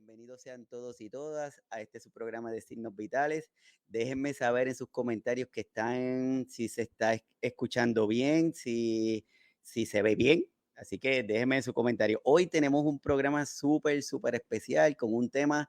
Bienvenidos sean todos y todas a este su programa de Signos Vitales. Déjenme saber en sus comentarios que están, si se está escuchando bien, si se ve bien. Así que déjenme en su comentario. Hoy tenemos un programa súper especial con un tema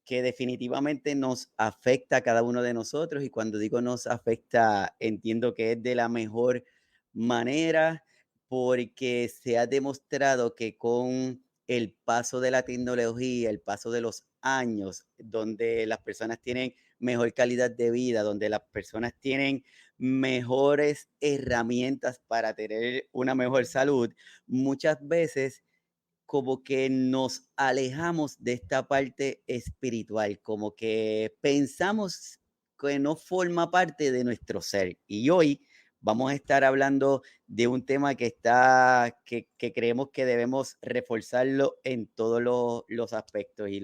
que definitivamente nos afecta a cada uno de nosotros. Y cuando digo nos afecta, entiendo que es de la mejor manera porque se ha demostrado que con el paso de la tecnología, el paso de los años, donde las personas tienen mejor calidad de vida, donde las personas tienen mejores herramientas para tener una mejor salud, muchas veces como que nos alejamos de esta parte espiritual, como que pensamos que no forma parte de nuestro ser. Y hoy vamos a estar hablando de un tema que creemos que debemos reforzarlo en todos los aspectos y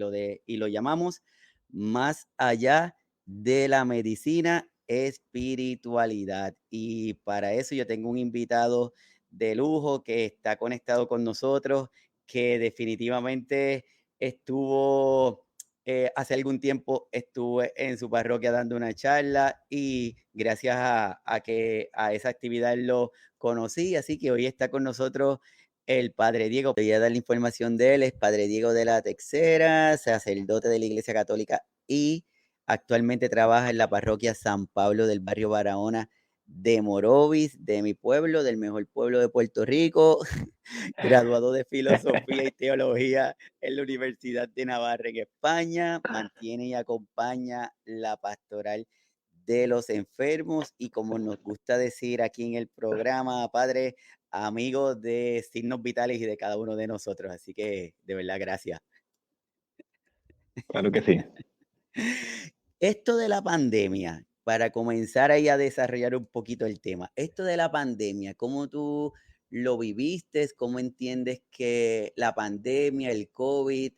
lo llamamos más allá de la medicina, espiritualidad. Y para eso yo tengo un invitado de lujo que está conectado con nosotros, que definitivamente estuvo, hace algún tiempo estuve en su parroquia dando una charla y gracias a que a esa actividad lo conocí, así que hoy está con nosotros el Padre Diego. Voy a dar la información de él, es Padre Diego de la Texera, sacerdote de la Iglesia Católica y actualmente trabaja en la parroquia San Pablo del barrio Barahona de Morovis, de mi pueblo, del mejor pueblo de Puerto Rico. Graduado de Filosofía y Teología en la Universidad de Navarra en España, mantiene y acompaña la pastoral de los enfermos y, como nos gusta decir aquí en el programa, padre, amigo de Signos Vitales y de cada uno de nosotros. Así que, de verdad, gracias. Claro que sí. Esto de la pandemia, para comenzar ahí a desarrollar un poquito el tema, esto de la pandemia, ¿cómo tú lo viviste? ¿Cómo entiendes que la pandemia, el COVID,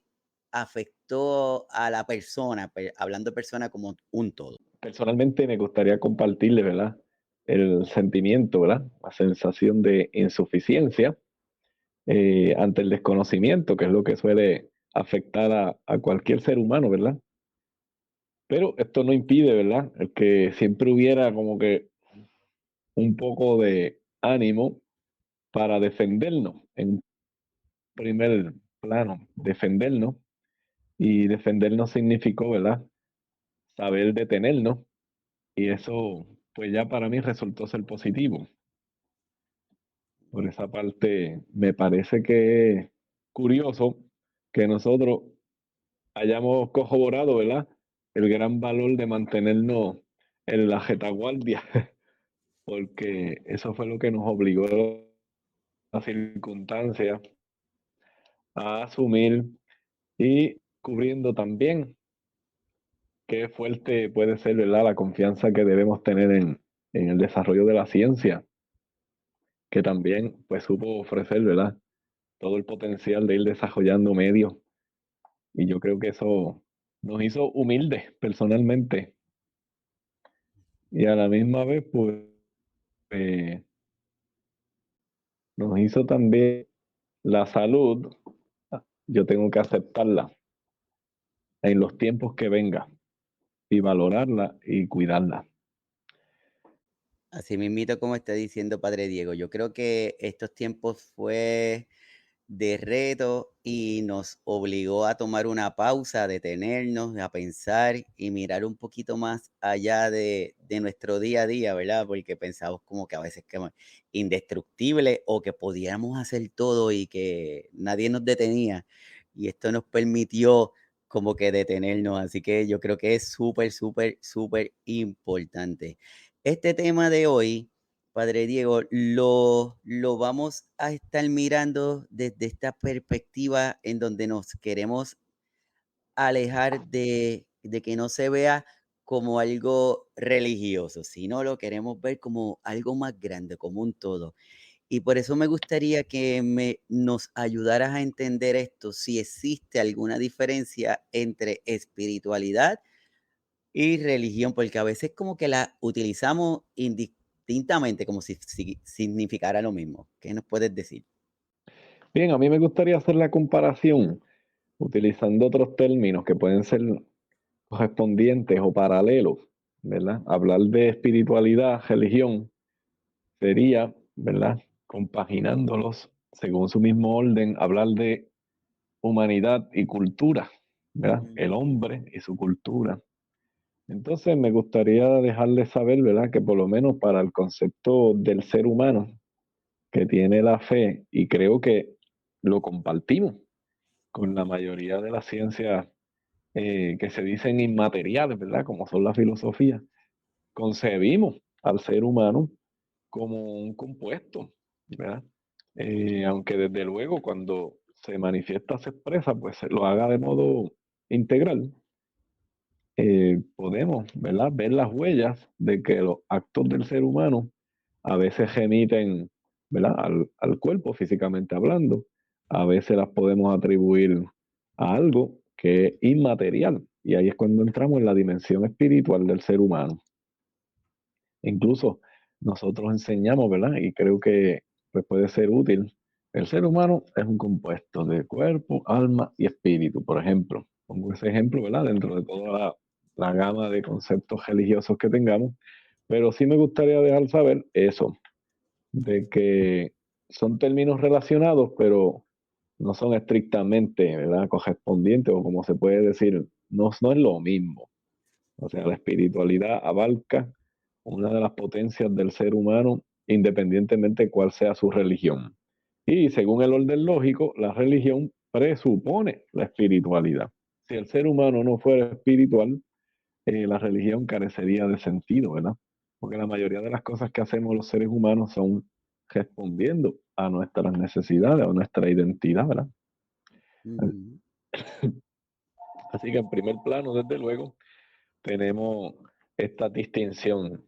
afectó a la persona, hablando de persona como un todo? Personalmente me gustaría compartirle, ¿verdad? El sentimiento, ¿verdad? La sensación de insuficiencia ante el desconocimiento, que es lo que suele afectar a cualquier ser humano, ¿verdad? Pero esto no impide, ¿verdad? El que siempre hubiera como que un poco de ánimo para defendernos en primer plano, defendernos. Y defendernos significó, ¿verdad? Saber detenernos. Y eso, pues ya para mí resultó ser positivo. Por esa parte, me parece que es curioso que nosotros hayamos corroborado, ¿verdad? El gran valor de mantenernos en la retaguardia, porque eso fue lo que nos obligó las circunstancias a asumir y cubriendo también qué fuerte puede ser, ¿verdad? La confianza que debemos tener en el desarrollo de la ciencia, que también pues supo ofrecer, ¿verdad? Todo el potencial de ir desarrollando medios. Y yo creo que eso nos hizo humildes personalmente. Y a la misma vez, pues, eh, nos hizo también la salud. Yo tengo que aceptarla en los tiempos que venga y valorarla y cuidarla. Así mismito como está diciendo Padre Diego, yo creo que estos tiempos fue de reto y nos obligó a tomar una pausa, a detenernos, a pensar y mirar un poquito más allá de nuestro día a día, ¿verdad? Porque pensamos como que a veces que indestructible o que podíamos hacer todo y que nadie nos detenía. Y esto nos permitió como que detenernos. Así que yo creo que es súper importante. Este tema de hoy, Padre Diego, lo vamos a estar mirando desde esta perspectiva en donde nos queremos alejar de que no se vea como algo religioso, sino lo queremos ver como algo más grande, como un todo. Y por eso me gustaría que nos ayudaras a entender esto, si existe alguna diferencia entre espiritualidad y religión, porque a veces como que la utilizamos indistintamente, como si significara lo mismo. ¿Qué nos puedes decir? Bien, a mí me gustaría hacer la comparación utilizando otros términos que pueden ser correspondientes o paralelos, ¿verdad? Hablar de espiritualidad, religión, sería, ¿verdad? Compaginándolos según su mismo orden, hablar de humanidad y cultura, ¿verdad? El Mm, hombre y su cultura. Entonces me gustaría dejarles saber, ¿verdad? Que por lo menos para el concepto del ser humano que tiene la fe, y creo que lo compartimos con la mayoría de las ciencias que se dicen inmateriales, ¿verdad? Como son la filosofía, concebimos al ser humano como un compuesto, ¿verdad? Aunque desde luego cuando se manifiesta, se expresa, pues se lo haga de modo integral, podemos, ¿verdad? Ver las huellas de que los actos del ser humano a veces remiten, ¿verdad? Al cuerpo físicamente hablando, a veces las podemos atribuir a algo que es inmaterial, y ahí es cuando entramos en la dimensión espiritual del ser humano. Incluso nosotros enseñamos, ¿verdad? Y creo que pues, puede ser útil. El ser humano es un compuesto de cuerpo, alma y espíritu, por ejemplo. Pongo ese ejemplo, ¿verdad? Dentro de toda la gama de conceptos religiosos que tengamos. Pero sí me gustaría dejar saber eso, de que son términos relacionados, pero no son estrictamente, ¿verdad? Correspondientes, o como se puede decir, no es lo mismo. O sea, la espiritualidad abarca una de las potencias del ser humano, independientemente de cuál sea su religión. Y según el orden lógico, la religión presupone la espiritualidad. Si el ser humano no fuera espiritual, la religión carecería de sentido, ¿verdad? Porque la mayoría de las cosas que hacemos los seres humanos son respondiendo a nuestras necesidades, a nuestra identidad, ¿verdad? ujú. Así que en primer plano, desde luego, tenemos esta distinción: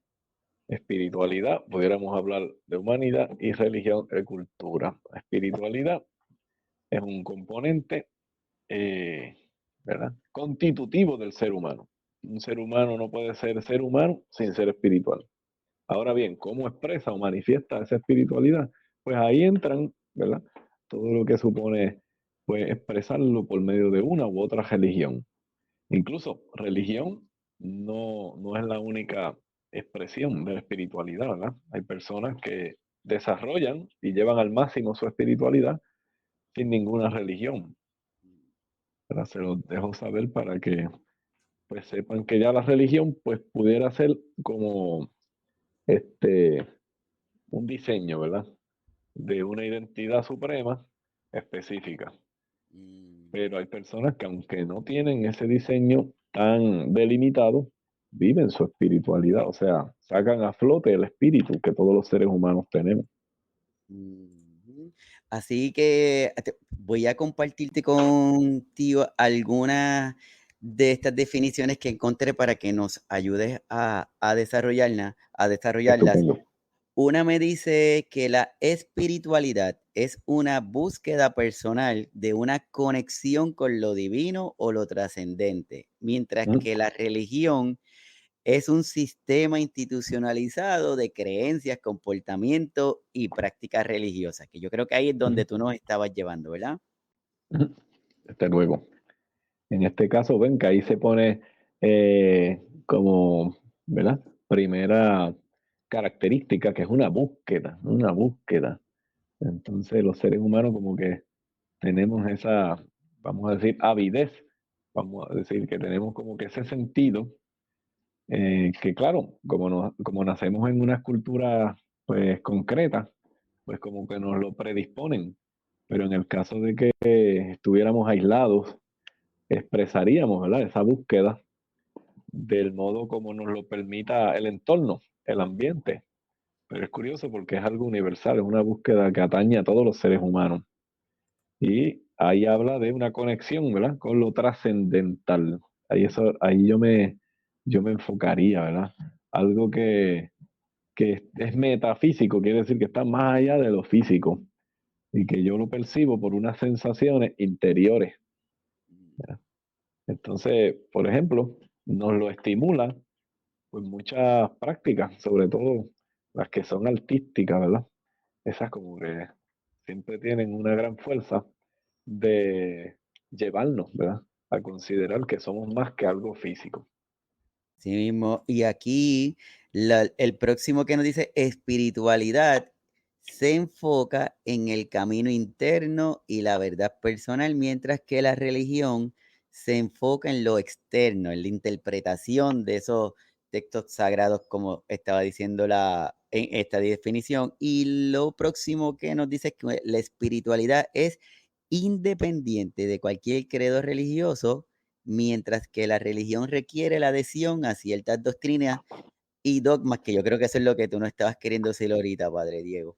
espiritualidad, pudiéramos hablar de humanidad, y religión y cultura. La espiritualidad es un componente, eh, ¿verdad? Constitutivo del ser humano. Un ser humano no puede ser humano sin ser espiritual. Ahora bien, ¿cómo expresa o manifiesta esa espiritualidad? Pues ahí entran, ¿verdad? Todo lo que supone, pues, expresarlo por medio de una u otra religión. Incluso religión no es la única expresión de la espiritualidad, ¿verdad? Hay personas que desarrollan y llevan al máximo su espiritualidad sin ninguna religión. ¿Verdad? Se los dejo saber para que pues sepan que ya la religión pues pudiera ser como este un diseño, ¿verdad? De una identidad suprema específica. Mm. Pero hay personas que aunque no tienen ese diseño tan delimitado, viven su espiritualidad, o sea, sacan a flote el espíritu que todos los seres humanos tenemos. Ujú. Así que voy a compartirte contigo algunas de estas definiciones que encontré para que nos ayudes a desarrollarlas. Estupendo. Una me dice que la espiritualidad es una búsqueda personal de una conexión con lo divino o lo trascendente, mientras Mm, que la religión es un sistema institucionalizado de creencias, comportamiento y prácticas religiosas, que yo creo que ahí es donde mm, tú nos estabas llevando, ¿verdad? mm. Desde luego. En este caso, ven que ahí se pone como, ¿verdad? Primera característica, que es una búsqueda, una búsqueda. Entonces los seres humanos como que tenemos esa, vamos a decir, avidez, vamos a decir que tenemos como que ese sentido, que claro, como nacemos en una cultura pues concreta, pues como que nos lo predisponen, pero en el caso de que estuviéramos aislados, expresaríamos, ¿verdad? Esa búsqueda del modo como nos lo permita el entorno, el ambiente. Pero es curioso porque es algo universal, es una búsqueda que atañe a todos los seres humanos. Y ahí habla de una conexión, ¿verdad? Con lo trascendental. Ahí yo me enfocaría, ¿verdad? Algo que es metafísico, quiere decir que está más allá de lo físico y que yo lo percibo por unas sensaciones interiores. Entonces, por ejemplo, nos lo estimula pues muchas prácticas, sobre todo las que son artísticas, ¿verdad? Esas como que siempre tienen una gran fuerza de llevarnos, ¿verdad? A considerar que somos más que algo físico. Sí mismo. Y aquí el próximo que nos dice espiritualidad se enfoca en el camino interno y la verdad personal, mientras que la religión se enfoca en lo externo, en la interpretación de esos textos sagrados, como estaba diciendo en esta definición. Y lo próximo que nos dice es que la espiritualidad es independiente de cualquier credo religioso, mientras que la religión requiere la adhesión a ciertas doctrinas y dogmas, que yo creo que eso es lo que tú no estabas queriendo decir ahorita, Padre Diego.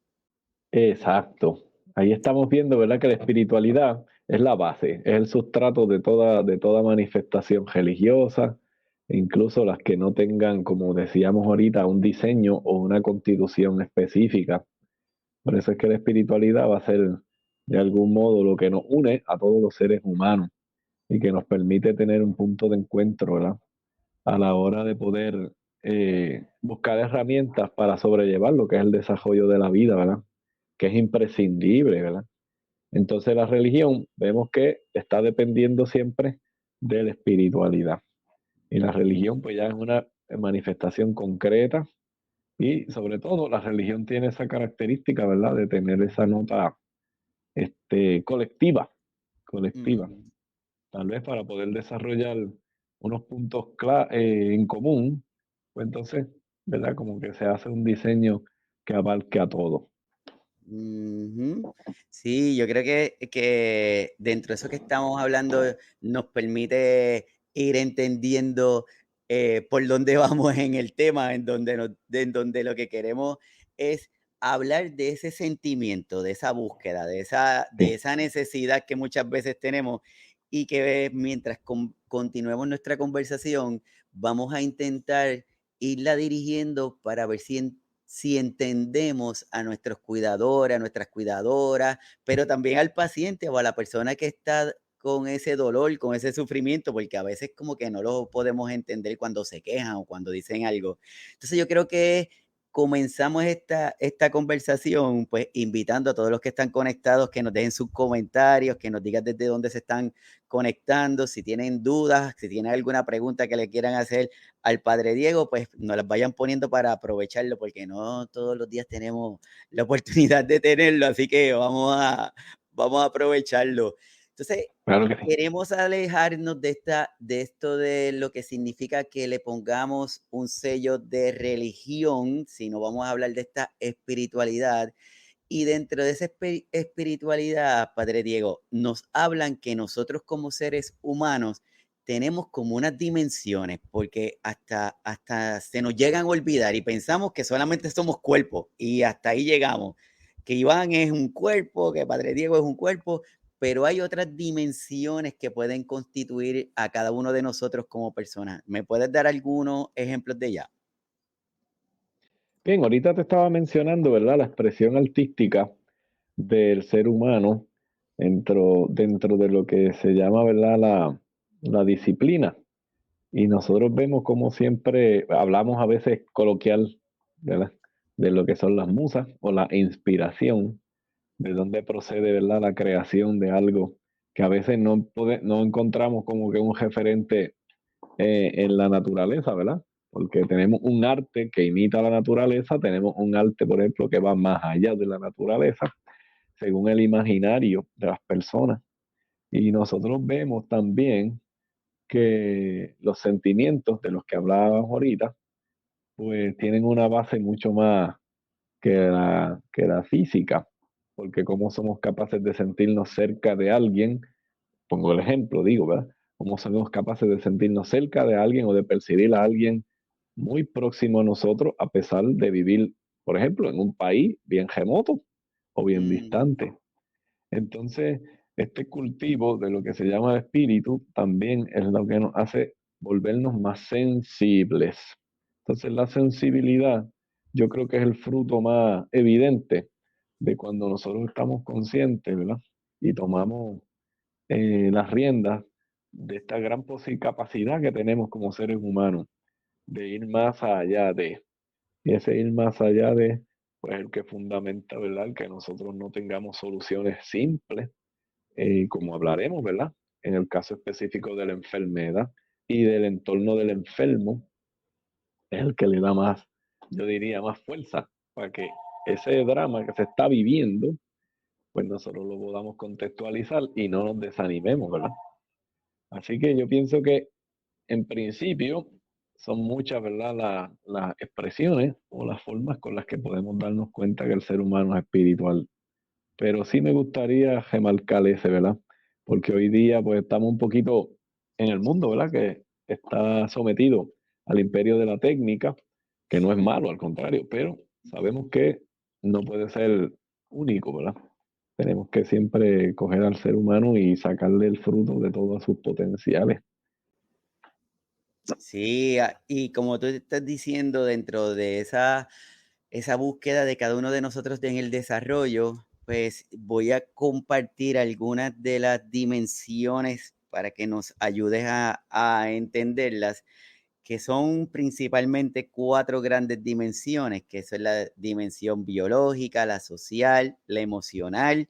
Exacto. Ahí estamos viendo, ¿verdad? Que la espiritualidad es la base, es el sustrato de toda manifestación religiosa, incluso las que no tengan, como decíamos ahorita, un diseño o una constitución específica. Por eso es que la espiritualidad va a ser de algún modo lo que nos une a todos los seres humanos y que nos permite tener un punto de encuentro, ¿verdad? A la hora de poder buscar herramientas para sobrellevar lo que es el desarrollo de la vida, ¿verdad? Que es imprescindible, ¿verdad? Entonces la religión vemos que está dependiendo siempre de la espiritualidad. Y la religión pues ya es una manifestación concreta y sobre todo la religión tiene esa característica, ¿verdad? De tener esa nota colectiva, colectiva. Ujú. Tal vez para poder desarrollar unos puntos en común, pues entonces, ¿verdad? Como que se hace un diseño que abarque a todo. Ujú. Sí, yo creo que dentro de eso que estamos hablando nos permite ir entendiendo por dónde vamos en el tema, en donde lo que queremos es hablar de ese sentimiento, de esa búsqueda, de Sí. esa necesidad que muchas veces tenemos y que mientras continuemos nuestra conversación, vamos a intentar irla dirigiendo para ver si entendemos a nuestros cuidadores, a nuestras cuidadoras, pero también al paciente o a la persona que está con ese dolor, con ese sufrimiento, porque a veces como que no lo podemos entender cuando se quejan o cuando dicen algo. Entonces yo creo que comenzamos esta conversación pues invitando a todos los que están conectados que nos dejen sus comentarios, que nos digan desde dónde se están conectando, si tienen dudas, si tienen alguna pregunta que le quieran hacer al Padre Diego, pues nos las vayan poniendo para aprovecharlo, porque no todos los días tenemos la oportunidad de tenerlo, así que vamos a aprovecharlo. Entonces, Claro que sí. queremos alejarnos de esto de lo que significa que le pongamos un sello de religión, sino vamos a hablar de esta espiritualidad. Y dentro de esa espiritualidad, Padre Diego, nos hablan que nosotros como seres humanos tenemos como unas dimensiones, porque hasta se nos llegan a olvidar y pensamos que solamente somos cuerpos y hasta ahí llegamos. Que Iván es un cuerpo, que Padre Diego es un cuerpo, pero hay otras dimensiones que pueden constituir a cada uno de nosotros como personas. ¿Me puedes dar algunos ejemplos de ellas? Bien, ahorita te estaba mencionando, ¿verdad? La expresión artística del ser humano dentro de lo que se llama, ¿verdad? La disciplina. Y nosotros vemos como siempre hablamos a veces coloquial, ¿verdad? De lo que son las musas o la inspiración, de dónde procede, ¿verdad? La creación de algo que a veces no encontramos como que un referente en la naturaleza, ¿verdad? Porque tenemos un arte que imita la naturaleza, tenemos un arte, por ejemplo, que va más allá de la naturaleza, según el imaginario de las personas. Y nosotros vemos también que los sentimientos de los que hablábamos ahorita, pues tienen una base mucho más que la física, porque cómo somos capaces de sentirnos cerca de alguien, pongo el ejemplo, digo, ¿verdad? Cómo somos capaces de sentirnos cerca de alguien o de percibir a alguien muy próximo a nosotros, a pesar de vivir, por ejemplo, en un país bien remoto o bien Mm, distante. Entonces, este cultivo de lo que se llama espíritu también es lo que nos hace volvernos más sensibles. Entonces, la sensibilidad yo creo que es el fruto más evidente de cuando nosotros estamos conscientes, ¿verdad? Y tomamos las riendas de esta gran capacidad que tenemos como seres humanos de ir más allá de, y ese ir más allá de, pues el que fundamenta, ¿verdad? El que nosotros no tengamos soluciones simples, como hablaremos, ¿verdad? en el caso específico de la enfermedad y del entorno del enfermo, es el que le da más, yo diría, más fuerza para que ese drama que se está viviendo, pues nosotros lo podamos contextualizar y no nos desanimemos, ¿verdad? Así que yo pienso que en principio son muchas, ¿verdad? Las expresiones o las formas con las que podemos darnos cuenta que el ser humano es espiritual. Pero sí me gustaría remarcar ese, ¿verdad? Porque hoy día pues estamos un poquito en el mundo, ¿verdad? Que está sometido al imperio de la técnica, que no es malo, al contrario, pero sabemos que no puede ser único, ¿verdad? Tenemos que siempre coger al ser humano y sacarle el fruto de todos sus potenciales. Sí, y como tú estás diciendo, dentro de esa búsqueda de cada uno de nosotros en el desarrollo, pues voy a compartir algunas de las dimensiones para que nos ayudes a entenderlas, que son principalmente 4 grandes dimensiones, que son la dimensión biológica, la social, la emocional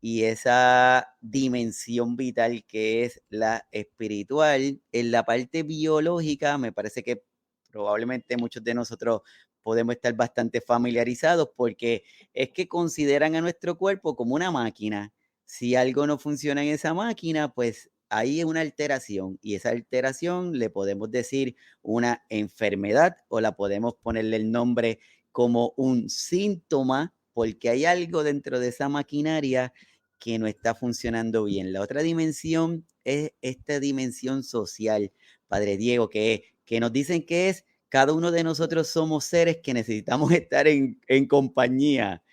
y esa dimensión vital que es la espiritual. En la parte biológica, me parece que probablemente muchos de nosotros podemos estar bastante familiarizados porque es que consideran a nuestro cuerpo como una máquina. Si algo no funciona en esa máquina, pues ahí es una alteración y esa alteración le podemos decir una enfermedad o la podemos ponerle el nombre como un síntoma porque hay algo dentro de esa maquinaria que no está funcionando bien. La otra dimensión es esta dimensión social, Padre Diego, que nos dicen que es cada uno de nosotros somos seres que necesitamos estar en compañía,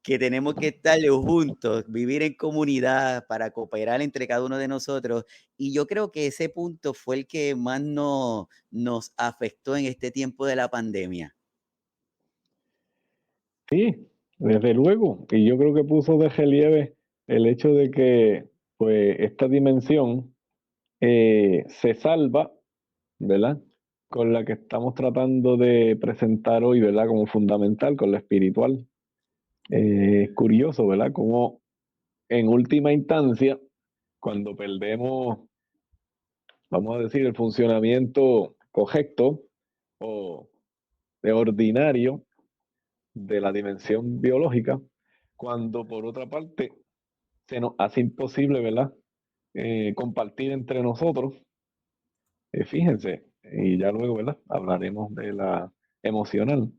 que tenemos que estar juntos, vivir en comunidad para cooperar entre cada uno de nosotros. Y yo creo que ese punto fue el que más nos afectó en este tiempo de la pandemia. Sí, desde luego. Y yo creo que puso de relieve el hecho de que, pues, esta dimensión se salva, ¿verdad? Con la que estamos tratando de presentar hoy, ¿verdad? Como fundamental, con la espiritual. Es curioso, ¿verdad? Como en última instancia, cuando perdemos, vamos a decir, el funcionamiento correcto o de ordinario de la dimensión biológica, cuando por otra parte se nos hace imposible, ¿verdad? Compartir entre nosotros, fíjense, y ya luego, ¿verdad? Hablaremos de la emocional,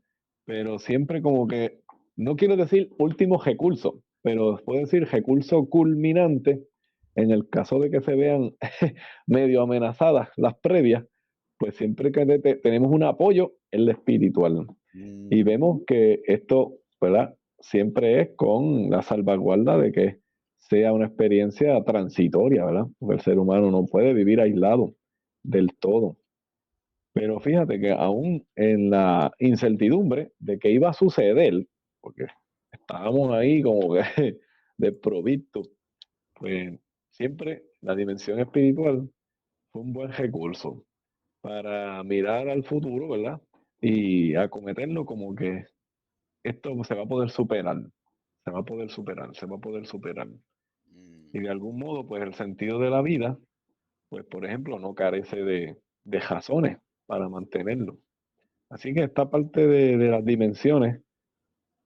pero siempre como que, no quiero decir último recurso, pero puedo decir recurso culminante en el caso de que se vean medio amenazadas las previas, pues siempre que tenemos un apoyo en lo espiritual. Y Mm, vemos que esto, ¿verdad? Siempre es con la salvaguarda de que sea una experiencia transitoria, ¿verdad? Porque el ser humano no puede vivir aislado del todo. Pero fíjate que aún en la incertidumbre de que iba a suceder, porque estábamos ahí como que desprovistos, pues siempre la dimensión espiritual fue un buen recurso para mirar al futuro, ¿verdad? Y acometerlo como que esto se va a poder superar, se va a poder superar, se va a poder superar. mm. Y de algún modo, pues el sentido de la vida, pues por ejemplo, no carece de razones para mantenerlo. Así que esta parte de las dimensiones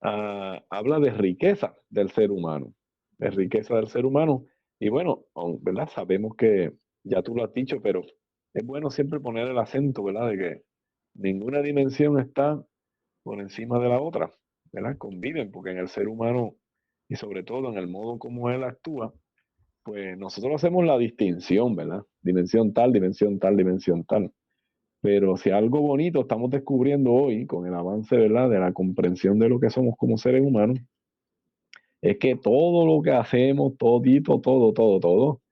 habla de riqueza del ser humano, de riqueza del ser humano. Y bueno, ¿verdad? Sabemos que ya tú lo has dicho, pero es bueno siempre poner el acento, ¿verdad? De que ninguna dimensión está por encima de la otra, ¿verdad? Conviven, porque en el ser humano y sobre todo en el modo como él actúa, pues nosotros hacemos la distinción, ¿verdad? Dimensión tal, dimensión tal, dimensión tal. Pero si algo bonito estamos descubriendo hoy con el avance, ¿verdad? De la comprensión de lo que somos como seres humanos, es que todo lo que hacemos, todito, todo,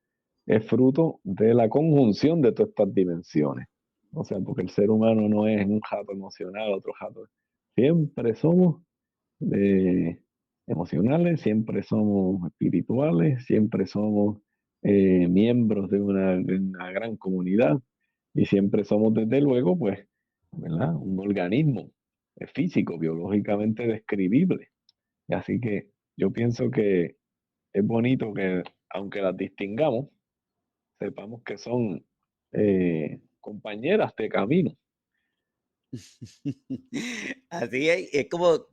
es fruto de la conjunción de todas estas dimensiones. O sea, porque el ser humano no es un jato emocional, otro jato. Siempre somos eh, emocionales, siempre somos espirituales, siempre somos miembros de una gran comunidad y siempre somos, desde luego, pues, ¿verdad? Un organismo físico, biológicamente describible. Así que yo pienso que es bonito que, aunque las distingamos, sepamos que son compañeras de camino. Así es como,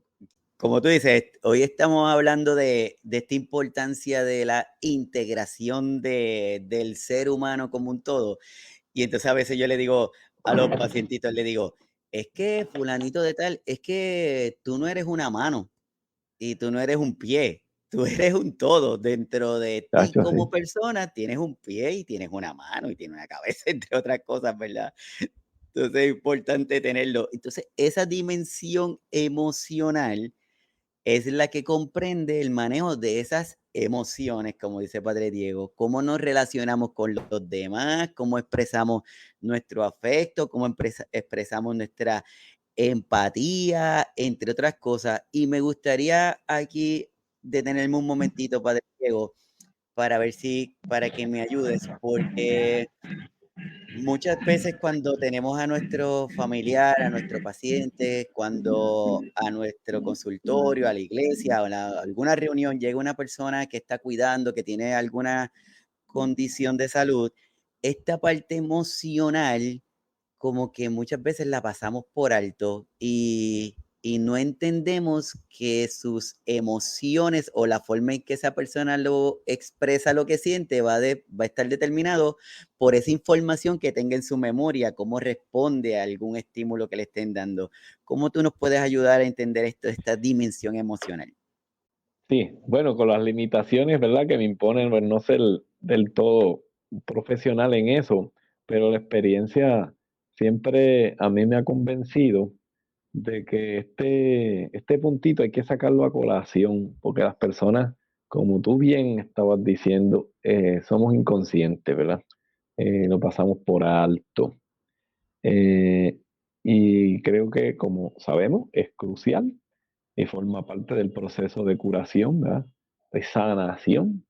como tú dices, hoy estamos hablando de esta importancia de la integración del ser humano como un todo. Y entonces a veces yo le digo a los pacientitos, le digo, es que fulanito de tal, es que tú no eres una mano y tú no eres un pie, tú eres un todo. Dentro de ti Chacho, como sí. persona tienes un pie y tienes una mano y tienes una cabeza, entre otras cosas, ¿verdad? Entonces es importante tenerlo. Entonces esa dimensión emocional es la que comprende el manejo de esas emociones, como dice Padre Diego, cómo nos relacionamos con los demás, cómo expresamos nuestro afecto, cómo expresamos nuestra empatía, entre otras cosas. Y me gustaría aquí detenerme un momentito, Padre Diego, para ver si, para que me ayudes, porque muchas veces cuando tenemos a nuestro familiar, a nuestro paciente, cuando a nuestro consultorio, a la iglesia o a alguna reunión llega una persona que está cuidando, que tiene alguna condición de salud, esta parte emocional como que muchas veces la pasamos por alto y no entendemos que sus emociones o la forma en que esa persona lo expresa lo que siente va a estar determinado por esa información que tenga en su memoria, cómo responde a algún estímulo que le estén dando. ¿Cómo tú nos puedes ayudar a entender esto, esta dimensión emocional? Sí, bueno, con las limitaciones, ¿verdad? Que me imponen, pues, no ser del todo profesional en eso, pero la experiencia siempre a mí me ha convencido de que este puntito hay que sacarlo a colación, porque las personas, como tú bien estabas diciendo, somos inconscientes, ¿verdad? Lo pasamos por alto. Eh, y creo que, como sabemos, es crucial y forma parte del proceso de curación, ¿verdad? De sanación.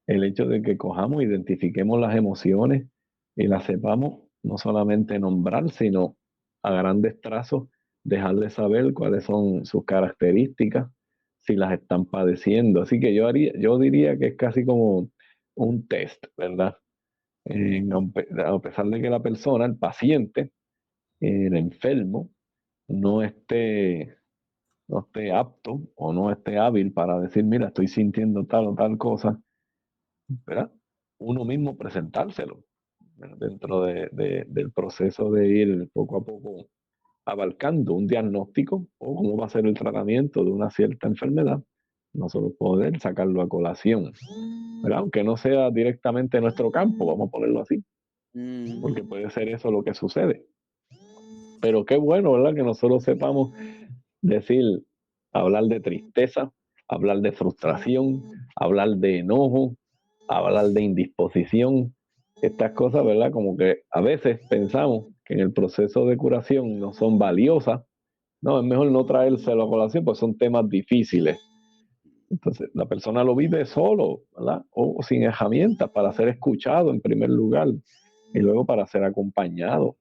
El hecho de que cojamos, identifiquemos las emociones y las sepamos no solamente nombrar, sino a grandes trazos dejarles saber cuáles son sus características, si las están padeciendo. Así que yo diría que es casi como un test, ¿verdad? A pesar de que la persona, el paciente, el enfermo, no esté no esté apto o no esté hábil para decir, mira, estoy sintiendo tal o tal cosa, ¿verdad? Uno mismo presentárselo, ¿verdad? Dentro del proceso de ir poco a poco abarcando un diagnóstico o cómo va a ser el tratamiento de una cierta enfermedad, nosotros poder sacarlo a colación, ¿verdad? Aunque no sea directamente nuestro campo, vamos a ponerlo así, porque Mm. puede ser eso lo que sucede. Pero qué bueno, ¿verdad? Que nosotros sepamos decir, hablar de tristeza, hablar de frustración, hablar de enojo, hablar de indisposición. Estas cosas, ¿verdad? Como que a veces pensamos que en el proceso de curación no son valiosas. No, es mejor no traérselo a colación, pues son temas difíciles. Entonces, la persona lo vive solo, ¿verdad? O sin herramientas para ser escuchado en primer lugar y luego para ser acompañado.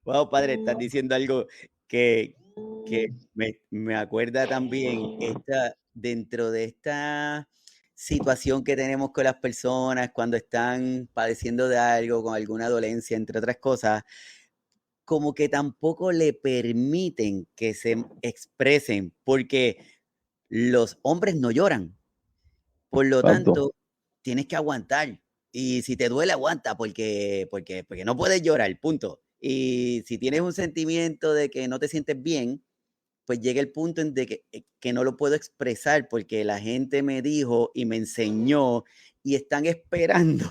Wow, padre, estás diciendo algo que, que me acuerda también dentro de esta situación que tenemos con las personas cuando están padeciendo de algo, con alguna dolencia, entre otras cosas, como que tampoco le permiten que se expresen, porque los hombres no lloran. Por lo Exacto. tanto, tienes que aguantar. Y si te duele, aguanta, porque no puedes llorar, punto. Y si tienes un sentimiento de que no te sientes bien, pues llega el punto en de que no lo puedo expresar porque la gente me dijo y me enseñó y están esperando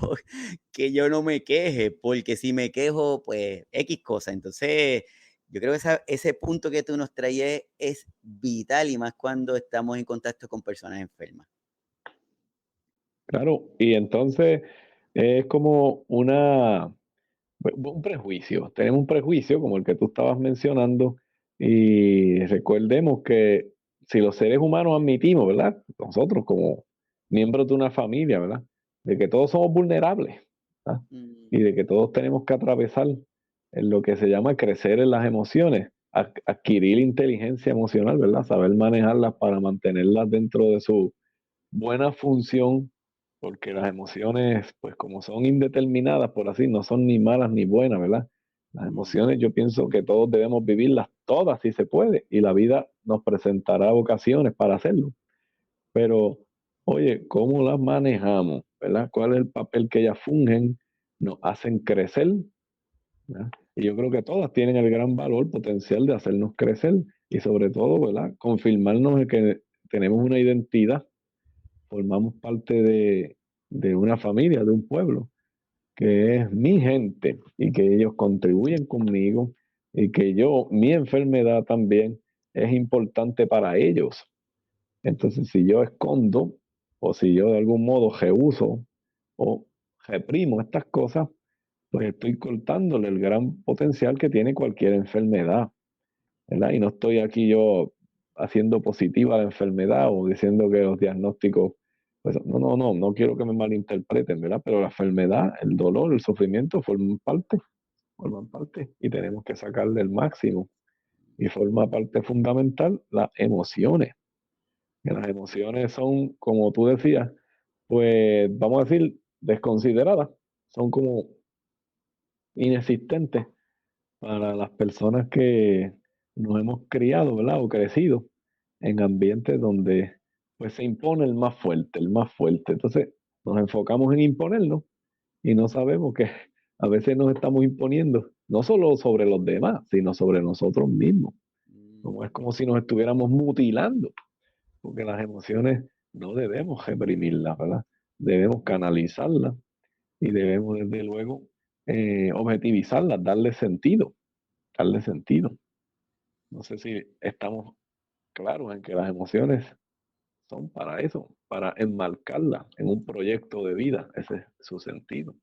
que yo no me queje, porque si me quejo, pues X cosa. Entonces, yo creo que ese punto que tú nos traes es vital y más cuando estamos en contacto con personas enfermas. Claro, y entonces es como un prejuicio. Tenemos un prejuicio como el que tú estabas mencionando y recordemos que si los seres humanos admitimos, ¿verdad? Nosotros como miembros de una familia, ¿verdad? De que todos somos vulnerables, ¿verdad? Y de que todos tenemos que atravesar en lo que se llama crecer en las emociones, adquirir inteligencia emocional, ¿verdad? Saber manejarlas para mantenerlas dentro de su buena función porque las emociones, pues como son indeterminadas, por así, no son ni malas ni buenas, ¿verdad? Las Mm, emociones yo pienso que todos debemos vivirlas todas si se puede, y la vida nos presentará ocasiones para hacerlo. Pero, oye, ¿cómo las manejamos? ¿Verdad? ¿Cuál es el papel que ellas fungen? Nos hacen crecer, ¿verdad? Y yo creo que todas tienen el gran valor potencial de hacernos crecer y sobre todo, ¿verdad? Confirmarnos de que tenemos una identidad, formamos parte de una familia, de un pueblo, que es mi gente y que ellos contribuyen conmigo y que yo, mi enfermedad también es importante para ellos. Entonces, si yo escondo o si yo de algún modo rehúso o reprimo estas cosas, pues estoy cortándole el gran potencial que tiene cualquier enfermedad, ¿verdad? Y no estoy aquí yo haciendo positiva la enfermedad o diciendo que los diagnósticos, pues no quiero que me malinterpreten, ¿verdad? Pero la enfermedad, el dolor, el sufrimiento forman parte y tenemos que sacarle el máximo. Y forma parte fundamental las emociones, que las emociones son, como tú decías, pues vamos a decir, desconsideradas, son como inexistentes para las personas que nos hemos criado, ¿verdad? O crecido en ambientes donde pues se impone el más fuerte, el más fuerte. Entonces nos enfocamos en imponernos y no sabemos que a veces nos estamos imponiendo no solo sobre los demás, sino sobre nosotros mismos. Como es mm, como si nos estuviéramos mutilando, porque las emociones no debemos reprimirlas, ¿verdad? Debemos canalizarlas y debemos desde luego objetivizarlas, darle sentido. No sé si estamos claros en que las emociones son para eso, para enmarcarlas en un proyecto de vida, ese es su sentido.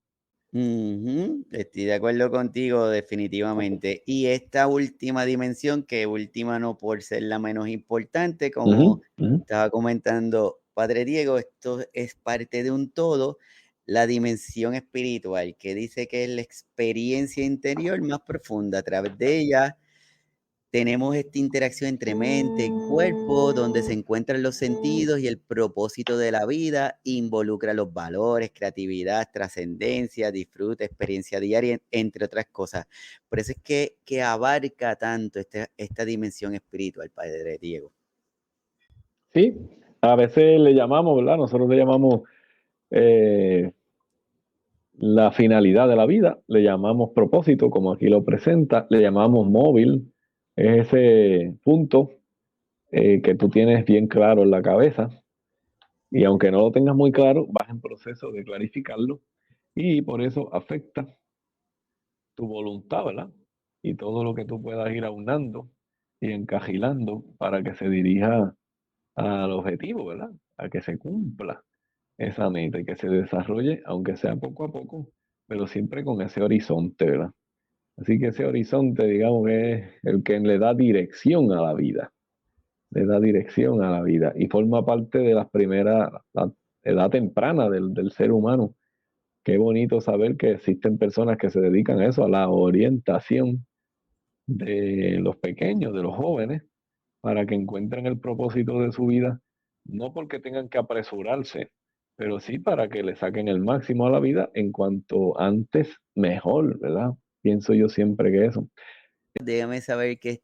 ujú, estoy de acuerdo contigo definitivamente. Y esta última dimensión, que última no por ser la menos importante, Ujú, como ujú. estaba comentando Padre Diego, esto es parte de un todo, la dimensión espiritual, que dice que es la experiencia interior más profunda. A través de ella tenemos esta interacción entre mente y cuerpo, donde se encuentran los sentidos y el propósito de la vida, involucra los valores, creatividad, trascendencia, disfrute, experiencia diaria, entre otras cosas. Por eso es que abarca tanto esta dimensión espiritual, Padre Diego. Sí, a veces le llamamos, ¿verdad? Nosotros le llamamos eh, la finalidad de la vida, le llamamos propósito, como aquí lo presenta, le llamamos móvil, es ese punto que tú tienes bien claro en la cabeza y aunque no lo tengas muy claro, vas en proceso de clarificarlo y por eso afecta tu voluntad, ¿verdad? Y todo lo que tú puedas ir aunando y encajilando para que se dirija al objetivo, ¿verdad? A que se cumpla esa meta y que se desarrolle, aunque sea poco a poco, pero siempre con ese horizonte, ¿verdad? Así que ese horizonte, digamos, que es el que le da dirección a la vida, le da dirección a la vida y forma parte de las primeras, la edad temprana del ser humano. Qué bonito saber que existen personas que se dedican a eso, a la orientación de los pequeños, de los jóvenes, para que encuentren el propósito de su vida, no porque tengan que apresurarse, pero sí para que le saquen el máximo a la vida en cuanto antes mejor, ¿verdad? Pienso yo siempre que eso. Déjame saber qué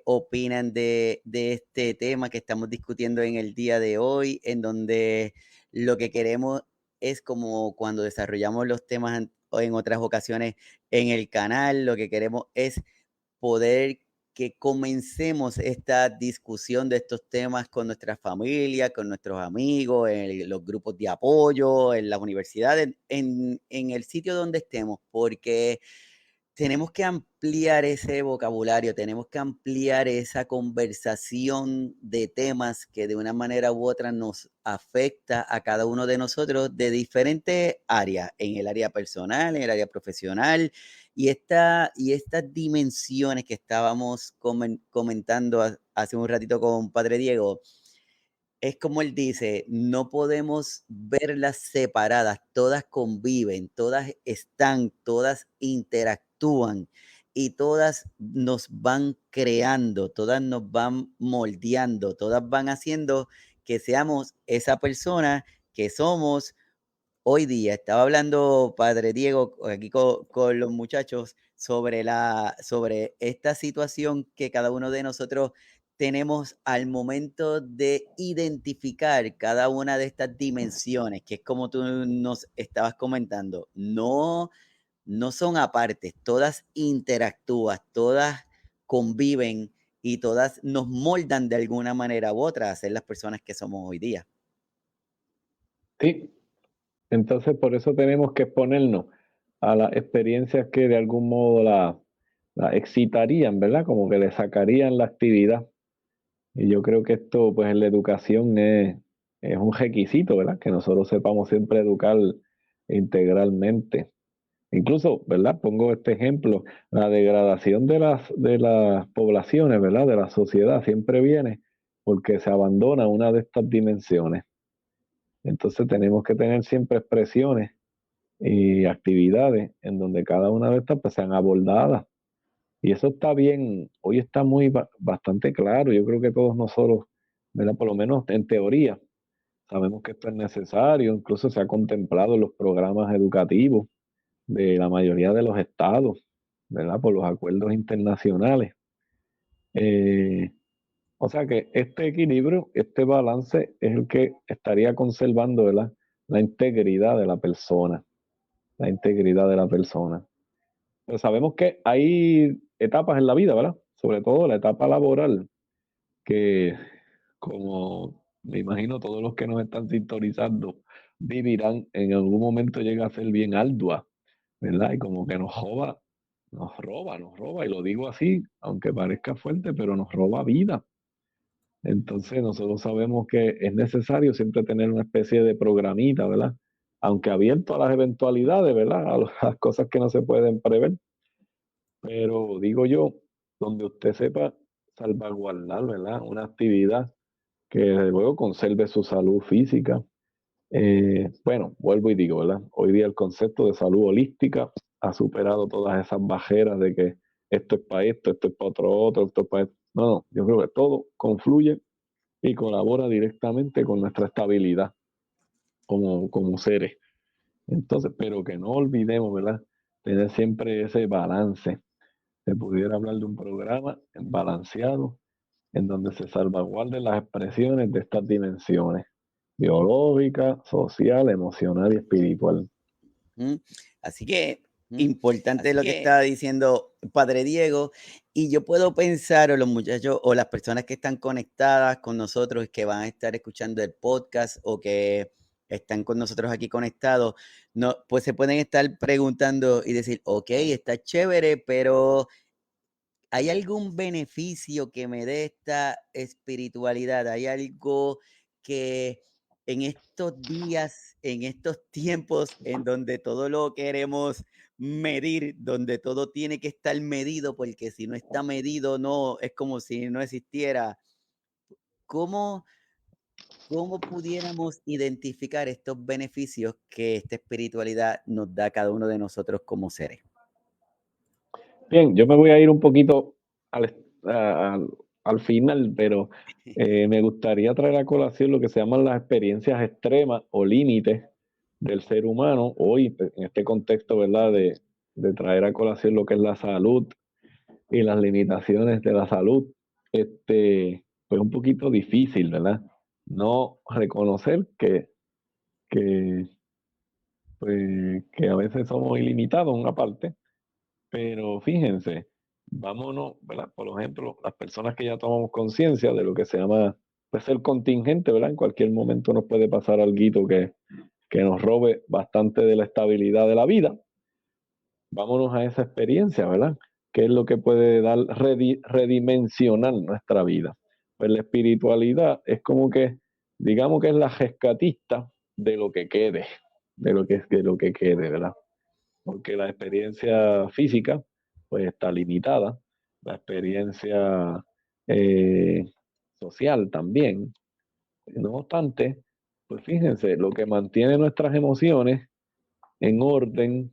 opinan de este tema que estamos discutiendo en el día de hoy, en donde lo que queremos es como cuando desarrollamos los temas o en otras ocasiones en el canal, lo que queremos es poder que comencemos esta discusión de estos temas con nuestra familia, con nuestros amigos, en los grupos de apoyo, en las universidades, en el sitio donde estemos, porque tenemos que ampliar ese vocabulario, tenemos que ampliar esa conversación de temas que de una manera u otra nos afecta a cada uno de nosotros de diferentes áreas, en el área personal, en el área profesional, y estas dimensiones que estábamos comentando hace un ratito con Padre Diego, es como él dice, no podemos verlas separadas, todas conviven, todas están, todas interactúan y todas nos van creando, todas nos van moldeando, todas van haciendo que seamos esa persona que somos hoy día. Estaba hablando Padre Diego aquí con los muchachos sobre esta situación que cada uno de nosotros tenemos al momento de identificar cada una de estas dimensiones, que es como tú nos estabas comentando. No son apartes, todas interactúan, todas conviven y todas nos moldan de alguna manera u otra a ser las personas que somos hoy día. Sí, entonces por eso tenemos que exponernos a las experiencias que de algún modo la excitarían, ¿verdad? Como que le sacarían la actividad. Y yo creo que esto, pues en la educación es un requisito, ¿verdad? Que nosotros sepamos siempre educar integralmente. Incluso, ¿verdad? Pongo este ejemplo, la degradación de las poblaciones, ¿verdad? De la sociedad siempre viene porque se abandona una de estas dimensiones. Entonces tenemos que tener siempre expresiones y actividades en donde cada una de estas pues sean abordadas. Y eso está bien, hoy está bastante claro. Yo creo que todos nosotros, ¿verdad? Por lo menos en teoría, sabemos que esto es necesario, incluso se ha contemplado en los programas educativos de la mayoría de los estados, ¿verdad? Por los acuerdos internacionales. Eh, o sea que este equilibrio, este balance es el que estaría conservando, ¿verdad? La integridad de la persona, la integridad de la persona. Pero sabemos que hay etapas en la vida, ¿verdad? Sobre todo la etapa laboral, que como me imagino todos los que nos están sintonizando vivirán, en algún momento llega a ser bien ardua, ¿verdad? Y como que nos roba, y lo digo así, aunque parezca fuerte, pero nos roba vida. Entonces nosotros sabemos que es necesario siempre tener una especie de programita, ¿verdad? Aunque abierto a las eventualidades, ¿verdad? A las cosas que no se pueden prever. Pero digo yo, donde usted sepa salvaguardar, ¿verdad? Una actividad que desde luego conserve su salud física. Bueno, vuelvo y digo, ¿verdad? Hoy día el concepto de salud holística ha superado todas esas barreras de que esto es para esto es para otro, esto es para esto. No, no, yo creo que todo confluye y colabora directamente con nuestra estabilidad como seres. Entonces, pero que no olvidemos, ¿verdad? Tener siempre ese balance. Se pudiera hablar de un programa balanceado en donde se salvaguarden las expresiones de estas dimensiones, biológica, social, emocional y espiritual. ¿Mm? Así que importante lo que estaba diciendo Padre Diego. Y yo puedo pensar, o los muchachos, o las personas que están conectadas con nosotros, que van a estar escuchando el podcast o que están con nosotros aquí conectados, no, pues se pueden estar preguntando y decir, ok, está chévere, pero ¿hay algún beneficio que me dé esta espiritualidad? ¿Hay algo que en estos días, en estos tiempos en donde todo lo queremos medir, donde todo tiene que estar medido, porque si no está medido, no, es como si no existiera? ¿Cómo, cómo pudiéramos identificar estos beneficios que esta espiritualidad nos da a cada uno de nosotros como seres? Bien, yo me voy a ir un poquito al final, pero me gustaría traer a colación lo que se llaman las experiencias extremas o límites del ser humano hoy, en este contexto, ¿verdad? De traer a colación lo que es la salud y las limitaciones de la salud. Pues un poquito difícil, ¿verdad? No reconocer que, que a veces somos ilimitados en una parte, pero fíjense, vámonos, ¿verdad? Por ejemplo, las personas que ya tomamos conciencia de lo que se llama pues, ser contingente, ¿verdad? En cualquier momento nos puede pasar algo que nos robe bastante de la estabilidad de la vida. Vámonos a esa experiencia, ¿verdad? ¿Qué es lo que puede dar, redimensionar nuestra vida? Pues la espiritualidad es como que, digamos que es la rescatista de lo que quede, de lo que quede, ¿verdad? Porque la experiencia física pues está limitada, la experiencia eh, social también. No obstante, pues fíjense, lo que mantiene nuestras emociones en orden,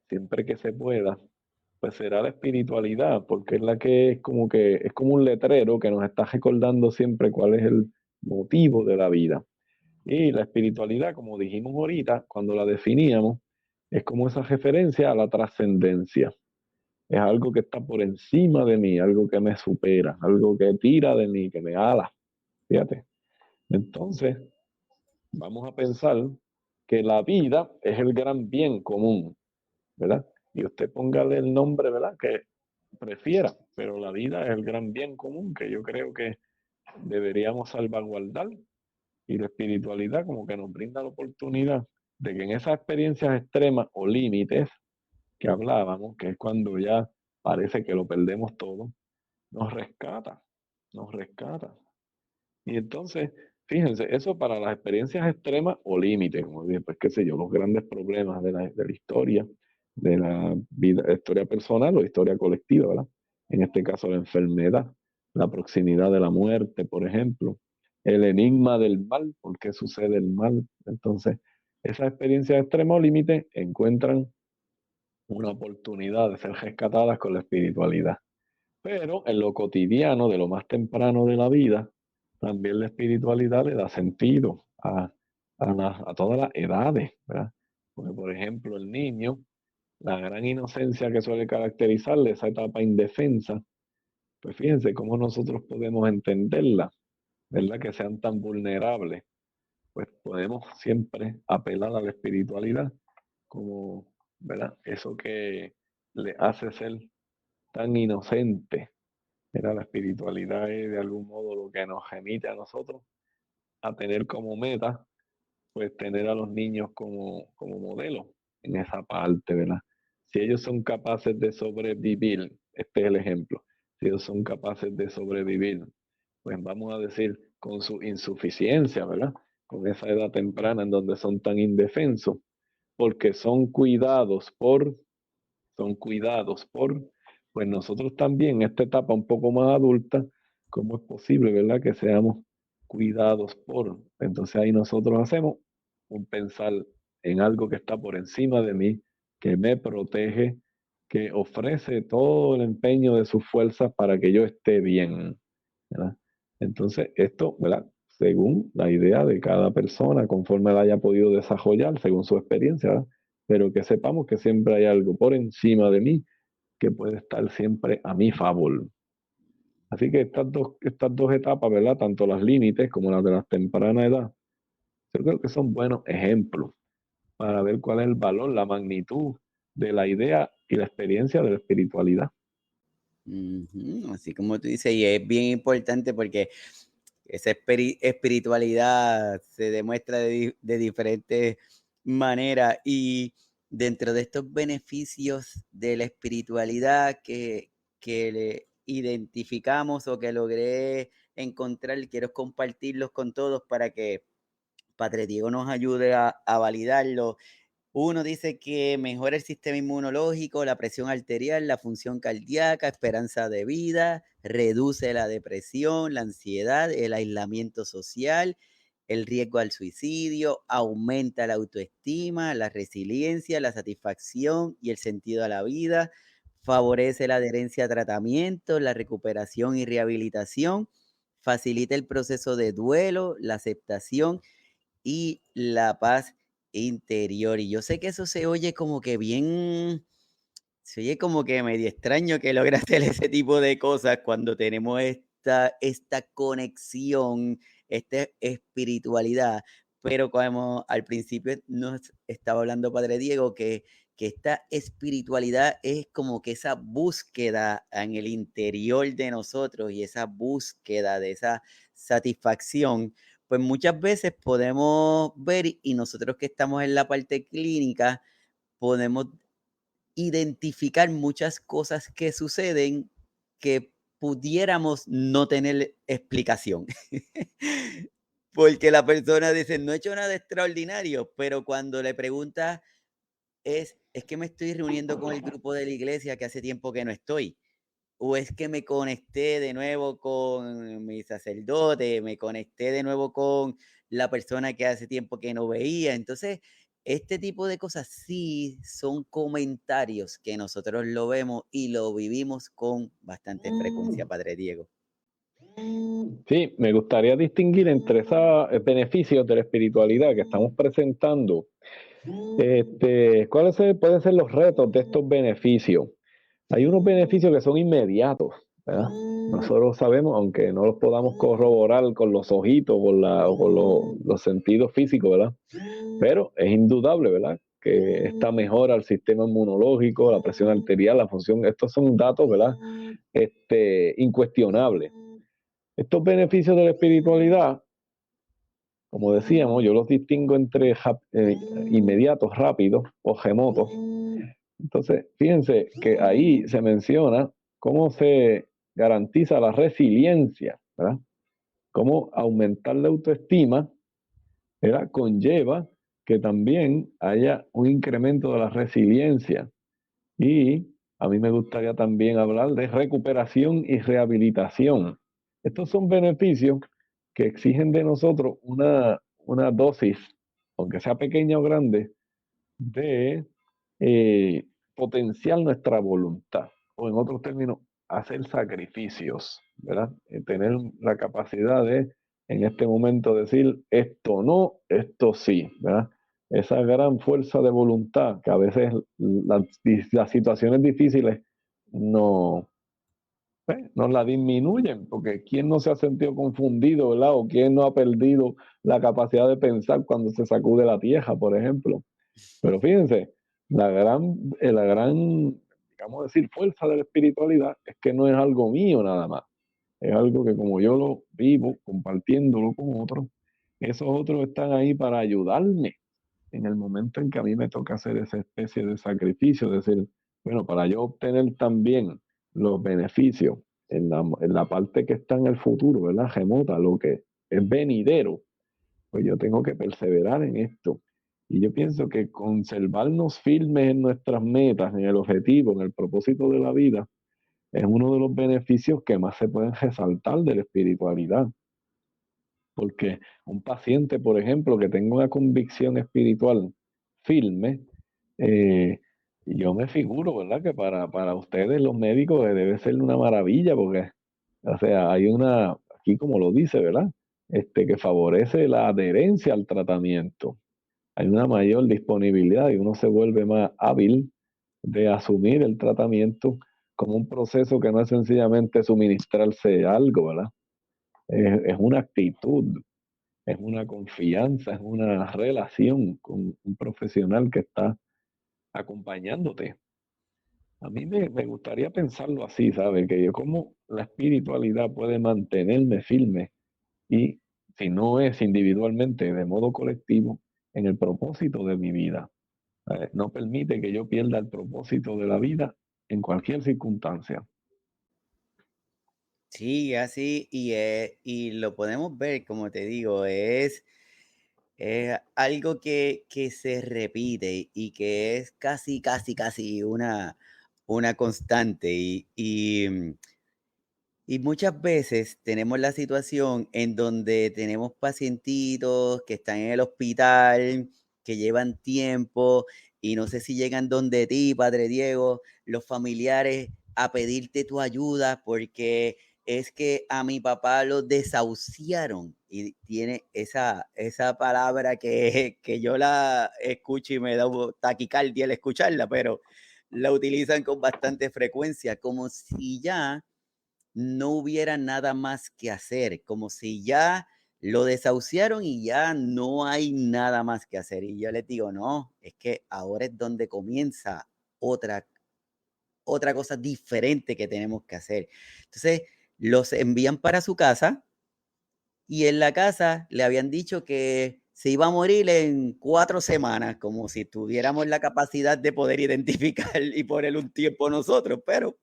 siempre que se pueda, pues será la espiritualidad, porque es la que es como un letrero que nos está recordando siempre cuál es motivo de la vida. Y la espiritualidad, como dijimos ahorita, cuando la definíamos, es como esa referencia a la trascendencia. Es algo que está por encima de mí, algo que me supera, algo que tira de mí, que me ala. Fíjate. Entonces, vamos a pensar que la vida es el gran bien común, ¿verdad? Y usted póngale el nombre, ¿verdad? Que prefiera, pero la vida es el gran bien común que yo creo que deberíamos salvaguardar, y la espiritualidad como que nos brinda la oportunidad de que en esas experiencias extremas o límites que hablábamos, que es cuando ya parece que lo perdemos todo, nos rescata, nos rescata. Y entonces, fíjense, eso para las experiencias extremas o límites, como dije, pues qué sé yo, los grandes problemas de la historia, de la vida, historia personal o historia colectiva, ¿verdad? En este caso la enfermedad, la proximidad de la muerte, por ejemplo, el enigma del mal, ¿por qué sucede el mal? Entonces, esas experiencias extremas o límites encuentran una oportunidad de ser rescatadas con la espiritualidad. Pero en lo cotidiano, de lo más temprano de la vida, también la espiritualidad le da sentido a todas las edades, ¿verdad? Porque, por ejemplo, el niño, la gran inocencia que suele caracterizarle esa etapa indefensa, pues fíjense cómo nosotros podemos entenderla, ¿verdad? Que sean tan vulnerables. Pues podemos siempre apelar a la espiritualidad como, ¿verdad? Eso que le hace ser tan inocente. Mira, la espiritualidad es de algún modo lo que nos remite a nosotros a tener como meta, pues tener a los niños como modelo en esa parte, ¿verdad? Si ellos son capaces de sobrevivir, este es el ejemplo, si ellos son capaces de sobrevivir, pues vamos a decir con su insuficiencia, ¿verdad? Con esa edad temprana en donde son tan indefensos, porque son cuidados por, pues nosotros también en esta etapa un poco más adulta, ¿cómo es posible, verdad? Que seamos cuidados por. Entonces ahí nosotros hacemos un pensar en algo que está por encima de mí, que me protege, que ofrece todo el empeño de sus fuerzas para que yo esté bien, ¿verdad? Entonces esto, ¿verdad? Según la idea de cada persona, conforme la haya podido desarrollar, según su experiencia, ¿verdad? Pero que sepamos que siempre hay algo por encima de mí que puede estar siempre a mi favor. Así que estas dos etapas, ¿verdad? Tanto las límites como las de la temprana edad, yo creo que son buenos ejemplos para ver cuál es el valor, la magnitud de la idea y la experiencia de la espiritualidad. Ujú, así como tú dices, y es bien importante porque esa espiritualidad se demuestra de diferentes maneras y dentro de estos beneficios de la espiritualidad que le identificamos o que logré encontrar, quiero compartirlos con todos para que Padre Diego nos ayude a validarlo. Uno dice que mejora el sistema inmunológico, la presión arterial, la función cardíaca, esperanza de vida, reduce la depresión, la ansiedad, el aislamiento social, el riesgo al suicidio, aumenta la autoestima, la resiliencia, la satisfacción y el sentido a la vida, favorece la adherencia a tratamientos, la recuperación y rehabilitación, facilita el proceso de duelo, la aceptación y la paz interior. Y yo sé que eso se oye como que medio extraño que logre hacer ese tipo de cosas cuando tenemos esta conexión, esta espiritualidad. Pero como al principio nos estaba hablando Padre Diego, que esta espiritualidad es como que esa búsqueda en el interior de nosotros y esa búsqueda de esa satisfacción, pues muchas veces podemos ver y nosotros que estamos en la parte clínica, podemos identificar muchas cosas que suceden que pudiéramos no tener explicación. Porque la persona dice, no he hecho nada extraordinario, pero cuando le preguntas es que me estoy reuniendo con el grupo de la iglesia que hace tiempo que no estoy. O es que me conecté de nuevo con mi sacerdote, me conecté de nuevo con la persona que hace tiempo que no veía. Entonces, este tipo de cosas sí son comentarios que nosotros lo vemos y lo vivimos con bastante frecuencia, Padre Diego. Sí, me gustaría distinguir entre esos beneficios de la espiritualidad que estamos presentando. ¿Cuáles pueden ser los retos de estos beneficios? Hay unos beneficios que son inmediatos, ¿verdad? Nosotros sabemos, aunque no los podamos corroborar con los ojitos o con los sentidos físicos, ¿verdad? Pero es indudable, ¿verdad? Que esta mejora al sistema inmunológico, la presión arterial, la función, estos son datos, ¿verdad? Incuestionables. Estos beneficios de la espiritualidad, como decíamos, yo los distingo entre inmediatos, rápidos o remotos. Entonces, fíjense que ahí se menciona cómo se garantiza la resiliencia, ¿verdad? Cómo aumentar la autoestima, ¿verdad? Conlleva que también haya un incremento de la resiliencia. Y a mí me gustaría también hablar de recuperación y rehabilitación. Estos son beneficios que exigen de nosotros una dosis, aunque sea pequeña o grande, de potenciar nuestra voluntad, o en otros términos, hacer sacrificios, ¿verdad? Tener la capacidad de, en este momento, decir esto no, esto sí, ¿verdad? Esa gran fuerza de voluntad que a veces las situaciones difíciles no, nos la disminuyen, porque ¿quién no se ha sentido confundido, ¿verdad? O quién no ha perdido la capacidad de pensar cuando se sacude la tierra, por ejemplo. Pero fíjense, la gran, digamos decir, fuerza de la espiritualidad es que no es algo mío nada más. Es algo que como yo lo vivo, compartiéndolo con otros, esos otros están ahí para ayudarme en el momento en que a mí me toca hacer esa especie de sacrificio, es decir, bueno, para yo obtener también los beneficios en la parte que está en el futuro, ¿verdad? Remota, lo que es venidero, pues yo tengo que perseverar en esto. Y yo pienso que conservarnos firmes en nuestras metas, en el objetivo, en el propósito de la vida, es uno de los beneficios que más se pueden resaltar de la espiritualidad. Porque un paciente, por ejemplo, que tenga una convicción espiritual firme, eh, yo me figuro, ¿verdad? Que para ustedes los médicos debe ser una maravilla, porque, o sea, hay una, aquí como lo dice, ¿verdad? Que favorece la adherencia al tratamiento. Hay una mayor disponibilidad y uno se vuelve más hábil de asumir el tratamiento como un proceso que no es sencillamente suministrarse algo, ¿verdad? Es una actitud, es una confianza, es una relación con un profesional que está acompañándote. A mí me gustaría pensarlo así, ¿sabes? Que yo como la espiritualidad puede mantenerme firme y si no es individualmente, de modo colectivo, en el propósito de mi vida. No permite que yo pierda el propósito de la vida en cualquier circunstancia. Sí, así, y lo podemos ver, como te digo, es algo que se repite y que es casi, casi, casi una constante. Y muchas veces tenemos la situación en donde tenemos pacientitos que están en el hospital, que llevan tiempo y no sé si llegan donde ti, Padre Diego, los familiares a pedirte tu ayuda porque es que a mi papá lo desahuciaron y tiene esa palabra que yo la escucho y me da taquicardia al escucharla, pero la utilizan con bastante frecuencia, como si ya no hubiera nada más que hacer, como si ya lo desahuciaron y ya no hay nada más que hacer. Y yo les digo, no, es que ahora es donde comienza otra, otra cosa diferente que tenemos que hacer. Entonces, los envían para su casa y en la casa le habían dicho que se iba a morir en 4 semanas, como si tuviéramos la capacidad de poder identificar y poner un tiempo nosotros, pero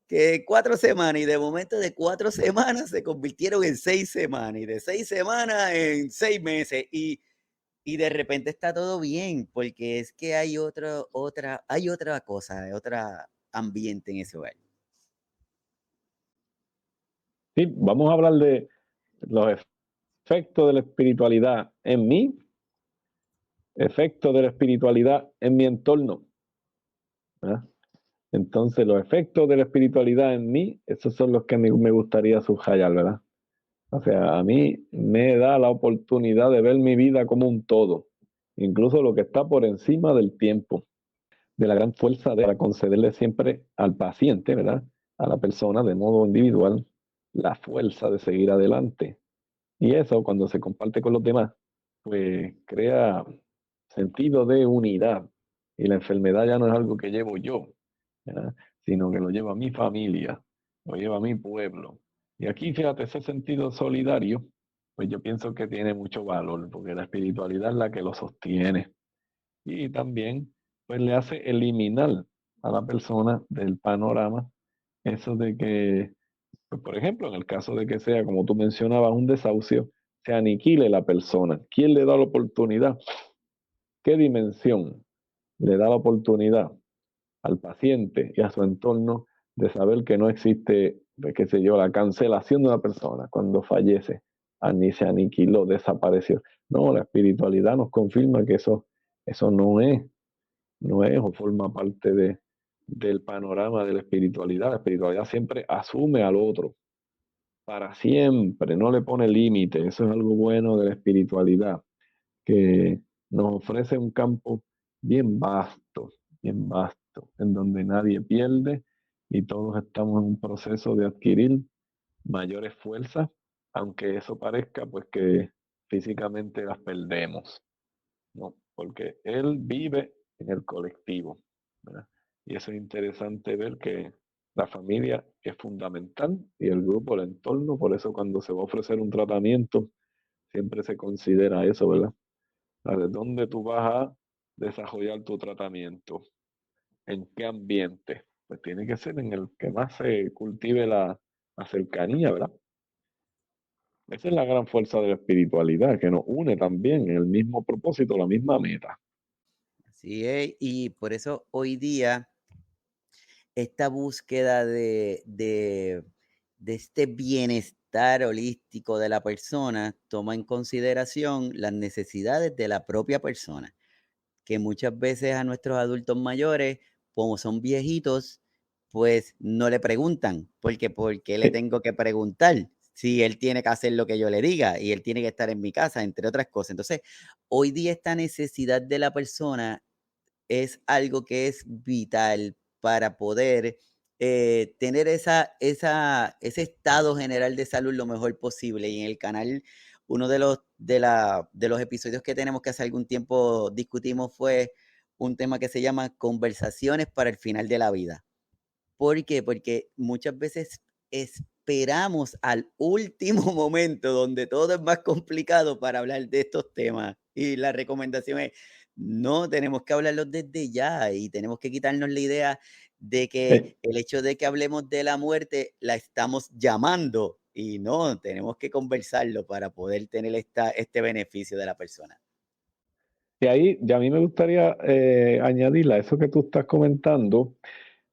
que 4 semanas y de momento de 4 semanas se convirtieron en 6 semanas y de 6 semanas en 6 meses y de repente está todo bien porque es que hay hay otra cosa, hay otro ambiente en ese hogar. Sí, vamos a hablar de los efectos de la espiritualidad en mí, efectos de la espiritualidad en mi entorno, ¿verdad? Entonces, los efectos de la espiritualidad en mí, esos son los que me gustaría subrayar, ¿verdad? O sea, a mí me da la oportunidad de ver mi vida como un todo, incluso lo que está por encima del tiempo, de la gran fuerza de concederle siempre al paciente, ¿verdad? A la persona de modo individual, la fuerza de seguir adelante. Y eso, cuando se comparte con los demás, pues crea sentido de unidad. Y la enfermedad ya no es algo que llevo yo, ¿verdad? Sino que lo lleva mi familia, lo lleva mi pueblo. Y aquí, fíjate, ese sentido solidario, pues yo pienso que tiene mucho valor, porque la espiritualidad es la que lo sostiene. Y también, pues le hace eliminar a la persona del panorama eso de que, pues, por ejemplo, en el caso de que sea, como tú mencionabas, un desahucio, se aniquile la persona. ¿Quién le da la oportunidad? ¿Qué dimensión le da la oportunidad al paciente y a su entorno de saber que no existe, pues, qué sé yo, la cancelación de una persona cuando fallece, ni se aniquiló, desapareció? No, la espiritualidad nos confirma que eso no es o forma parte del panorama de la espiritualidad. La espiritualidad siempre asume al otro para siempre, no le pone límite. Eso es algo bueno de la espiritualidad, que nos ofrece un campo bien vasto, en donde nadie pierde y todos estamos en un proceso de adquirir mayores fuerzas, aunque eso parezca pues que físicamente las perdemos, ¿no? Porque él vive en el colectivo, ¿verdad? Y eso es interesante ver que la familia es fundamental y el grupo, el entorno, por eso cuando se va a ofrecer un tratamiento, siempre se considera eso, ¿verdad? ¿De dónde tú vas a desarrollar tu tratamiento? ¿En qué ambiente? Pues tiene que ser en el que más se cultive la cercanía, ¿verdad? Esa es la gran fuerza de la espiritualidad, que nos une también en el mismo propósito, la misma meta. Así es, y por eso hoy día esta búsqueda de este bienestar holístico de la persona toma en consideración las necesidades de la propia persona, que muchas veces a nuestros adultos mayores, como son viejitos, pues no le preguntan, porque ¿por qué le Sí. tengo que preguntar? Si él tiene que hacer lo que yo le diga y él tiene que estar en mi casa, entre otras cosas. Entonces, hoy día esta necesidad de la persona es algo que es vital para poder tener ese estado general de salud lo mejor posible. Y en el canal, uno de los episodios que tenemos que hace algún tiempo discutimos fue un tema que se llama Conversaciones para el final de la vida. ¿Por qué? Porque muchas veces esperamos al último momento, donde todo es más complicado para hablar de estos temas. Y la recomendación es, no, tenemos que hablarlos desde ya y tenemos que quitarnos la idea de Sí. que el hecho de que hablemos de la muerte la estamos llamando y no, tenemos que conversarlo para poder tener este beneficio de la persona. Y ahí ya a mí me gustaría añadirle a eso que tú estás comentando.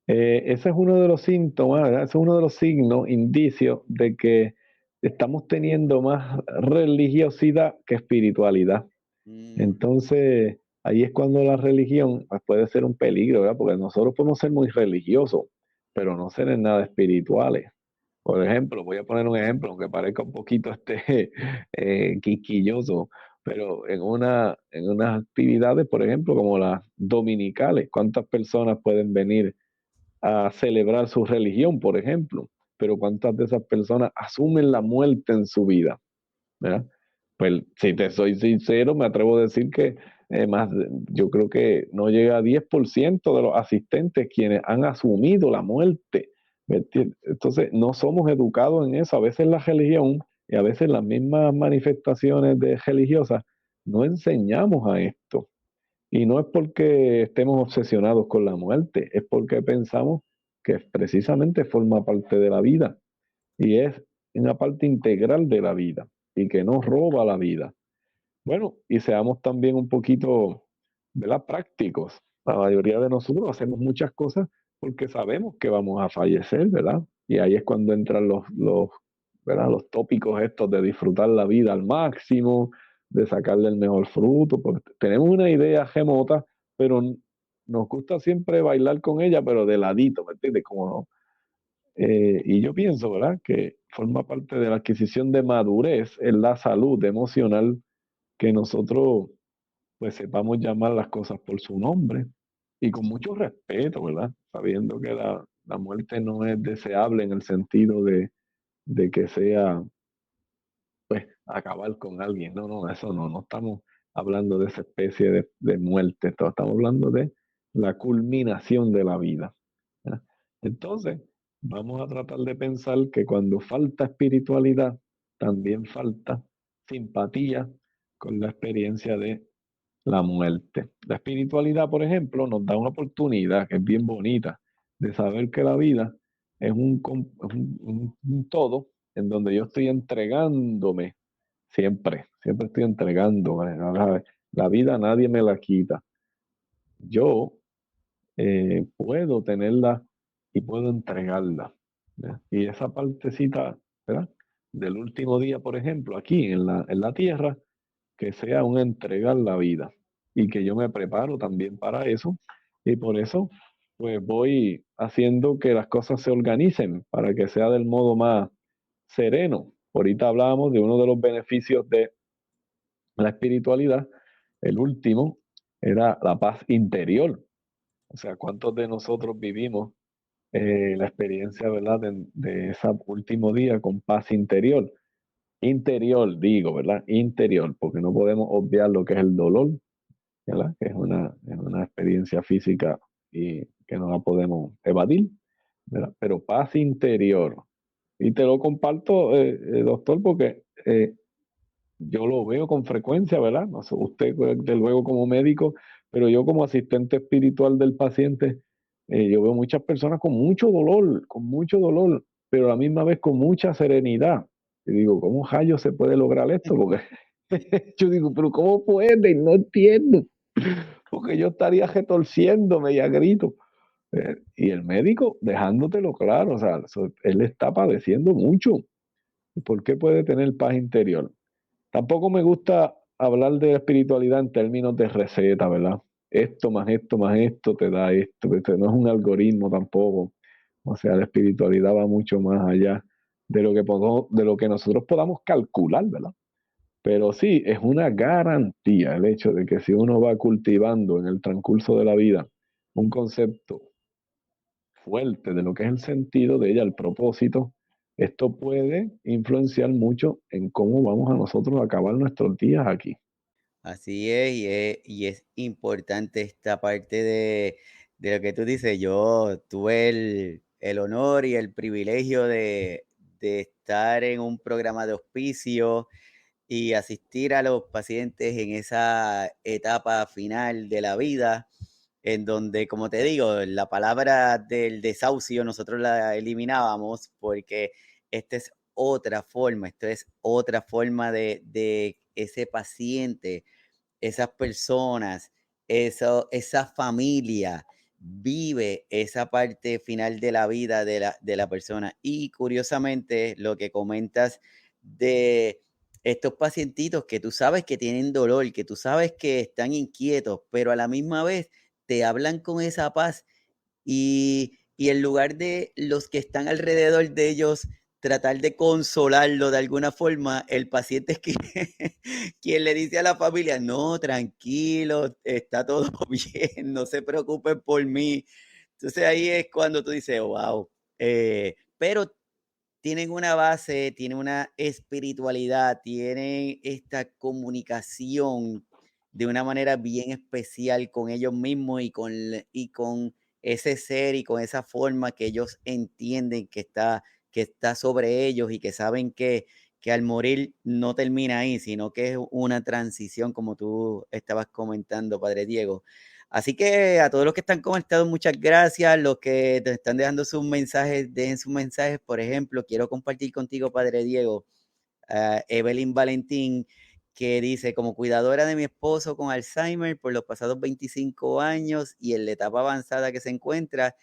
Ese es uno de los síntomas, ¿verdad? Ese es uno de los signos, indicios de que estamos teniendo más religiosidad que espiritualidad. Mm, Entonces, ahí es cuando la religión, pues, puede ser un peligro, ¿verdad? Porque nosotros podemos ser muy religiosos, pero no ser en nada espirituales. Por ejemplo, voy a poner un ejemplo, aunque parezca un poquito quisquilloso, pero en unas actividades, por ejemplo, como las dominicales, ¿cuántas personas pueden venir a celebrar su religión, por ejemplo? Pero ¿cuántas de esas personas asumen la muerte en su vida? ¿Verdad? Pues si te soy sincero, me atrevo a decir que yo creo que no llega a 10% de los asistentes quienes han asumido la muerte. ¿Me entiendes? Entonces, no somos educados en eso. A veces la religión y a veces las mismas manifestaciones religiosas no enseñamos a esto. Y no es porque estemos obsesionados con la muerte, es porque pensamos que precisamente forma parte de la vida y es una parte integral de la vida y que nos roba la vida. Bueno, y seamos también un poquito, ¿verdad?, prácticos. La mayoría de nosotros hacemos muchas cosas porque sabemos que vamos a fallecer, ¿verdad? Y ahí es cuando entran ¿verdad?, los tópicos estos de disfrutar la vida al máximo, de sacarle el mejor fruto, porque tenemos una idea remota, pero nos gusta siempre bailar con ella, pero de ladito, ¿me entiendes? Como, y yo pienso, ¿verdad? Que forma parte de la adquisición de madurez en la salud emocional que nosotros pues sepamos llamar las cosas por su nombre y con mucho respeto, ¿verdad? Sabiendo que la muerte no es deseable en el sentido de que sea, pues, acabar con alguien. No, no, eso no, no estamos hablando de esa especie de muerte, estamos hablando de la culminación de la vida. ¿Ya? Entonces, vamos a tratar de pensar que cuando falta espiritualidad, también falta simpatía con la experiencia de la muerte. La espiritualidad, por ejemplo, nos da una oportunidad que es bien bonita de saber que la vida es un todo en donde yo estoy entregándome siempre, siempre estoy entregándome. La vida nadie me la quita. Yo puedo tenerla y puedo entregarla. ¿Ya? Y esa partecita, ¿verdad? Del último día, por ejemplo, aquí en la tierra, que sea un entregar la vida y que yo me preparo también para eso y por eso pues voy haciendo que las cosas se organicen para que sea del modo más sereno. Ahorita hablábamos de uno de los beneficios de la espiritualidad, el último era la paz interior. O sea, ¿cuántos de nosotros vivimos la experiencia, ¿verdad? De ese último día con paz interior? Interior, digo, ¿verdad? Interior, porque no podemos obviar lo que es el dolor, ¿verdad? Que es una experiencia física y que no la podemos evadir, ¿verdad? Pero paz interior. Y te lo comparto, doctor, porque yo lo veo con frecuencia, ¿verdad? No sé, usted, desde luego, como médico, pero yo como asistente espiritual del paciente, yo veo muchas personas con mucho dolor, pero a la misma vez con mucha serenidad. Y digo, ¿cómo rayos se puede lograr esto? Porque yo digo, pero ¿cómo puede? No entiendo. Porque yo estaría retorciéndome y a grito. Y el médico dejándotelo claro, o sea, él está padeciendo mucho. ¿Por qué puede tener paz interior? Tampoco me gusta hablar de espiritualidad en términos de receta, ¿verdad? Esto más esto te da esto. Este no es un algoritmo tampoco. O sea, la espiritualidad va mucho más allá de lo que de lo que nosotros podamos calcular, ¿verdad? Pero sí, es una garantía el hecho de que si uno va cultivando en el transcurso de la vida un concepto fuerte de lo que es el sentido de ella, el propósito, esto puede influenciar mucho en cómo vamos a nosotros a acabar nuestros días aquí. Así es, y es importante esta parte de lo que tú dices. Yo tuve el honor y el privilegio de estar en un programa de hospicio y asistir a los pacientes en esa etapa final de la vida, en donde, como te digo, la palabra del desahucio nosotros la eliminábamos porque esto es otra forma de ese paciente, esas personas, esa familia vive esa parte final de la vida de la persona. Y curiosamente, lo que comentas de estos pacientitos que tú sabes que tienen dolor, que tú sabes que están inquietos, pero a la misma vez te hablan con esa paz y en lugar de los que están alrededor de ellos tratar de consolarlo de alguna forma, el paciente es quien, quien le dice a la familia, no, tranquilo, está todo bien, no se preocupen por mí. Entonces ahí es cuando tú dices, wow, pero tienen una base, tienen una espiritualidad, tienen esta comunicación de una manera bien especial con ellos mismos y con ese ser y con esa forma que ellos entienden que está sobre ellos y que saben que al morir no termina ahí, sino que es una transición, como tú estabas comentando, Padre Diego. Así que a todos los que están conectados, muchas gracias. Los que te están dejando sus mensajes, dejen sus mensajes. Por ejemplo, quiero compartir contigo, Padre Diego, Evelyn Valentín, que dice, como cuidadora de mi esposo con Alzheimer por los pasados 25 años y en la etapa avanzada que se encuentra,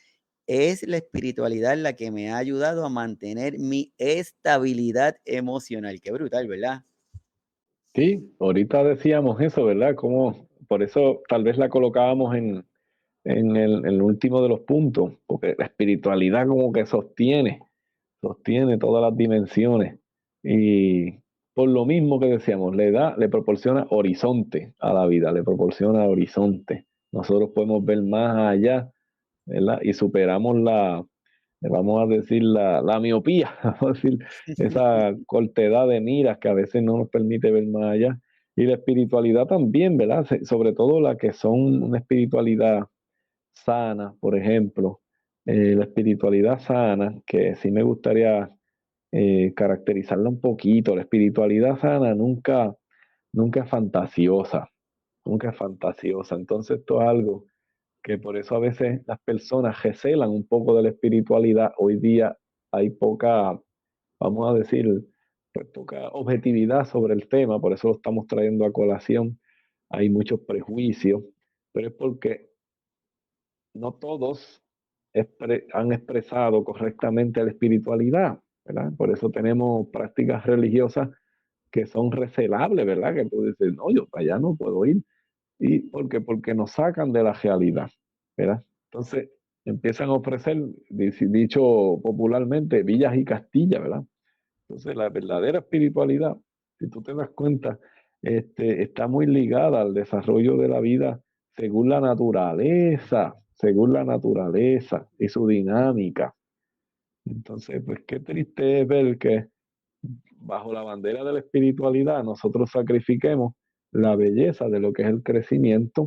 es la espiritualidad la que me ha ayudado a mantener mi estabilidad emocional. Qué brutal, ¿verdad? Sí, ahorita decíamos eso, ¿verdad? Como, por eso tal vez la colocábamos en el último de los puntos, porque la espiritualidad como que sostiene todas las dimensiones y por lo mismo que decíamos, le proporciona horizonte a la vida, le proporciona horizonte. Nosotros podemos ver más allá, ¿verdad? Y superamos vamos a decir, la miopía, vamos a decir, esa cortedad de miras que a veces no nos permite ver más allá. Y la espiritualidad también, ¿verdad? Sobre todo la que son una espiritualidad sana, por ejemplo, la espiritualidad sana, que sí me gustaría caracterizarla un poquito. La espiritualidad sana nunca es fantasiosa, nunca es fantasiosa. Entonces esto es algo que por eso a veces las personas recelan un poco de la espiritualidad. Hoy día hay poca, vamos a decir, pues poca objetividad sobre el tema, por eso lo estamos trayendo a colación. Hay muchos prejuicios, pero es porque no todos han expresado correctamente la espiritualidad, ¿verdad? Por eso tenemos prácticas religiosas que son recelables, ¿verdad? Que tú dices, no, yo para allá no puedo ir. ¿Y por qué? Porque nos sacan de la realidad, ¿verdad? Entonces empiezan a ofrecer, dicho popularmente, villas y castillas, ¿verdad? Entonces la verdadera espiritualidad, si tú te das cuenta, está muy ligada al desarrollo de la vida según la naturaleza y su dinámica. Entonces, pues qué triste es ver que bajo la bandera de la espiritualidad nosotros sacrifiquemos la belleza de lo que es el crecimiento,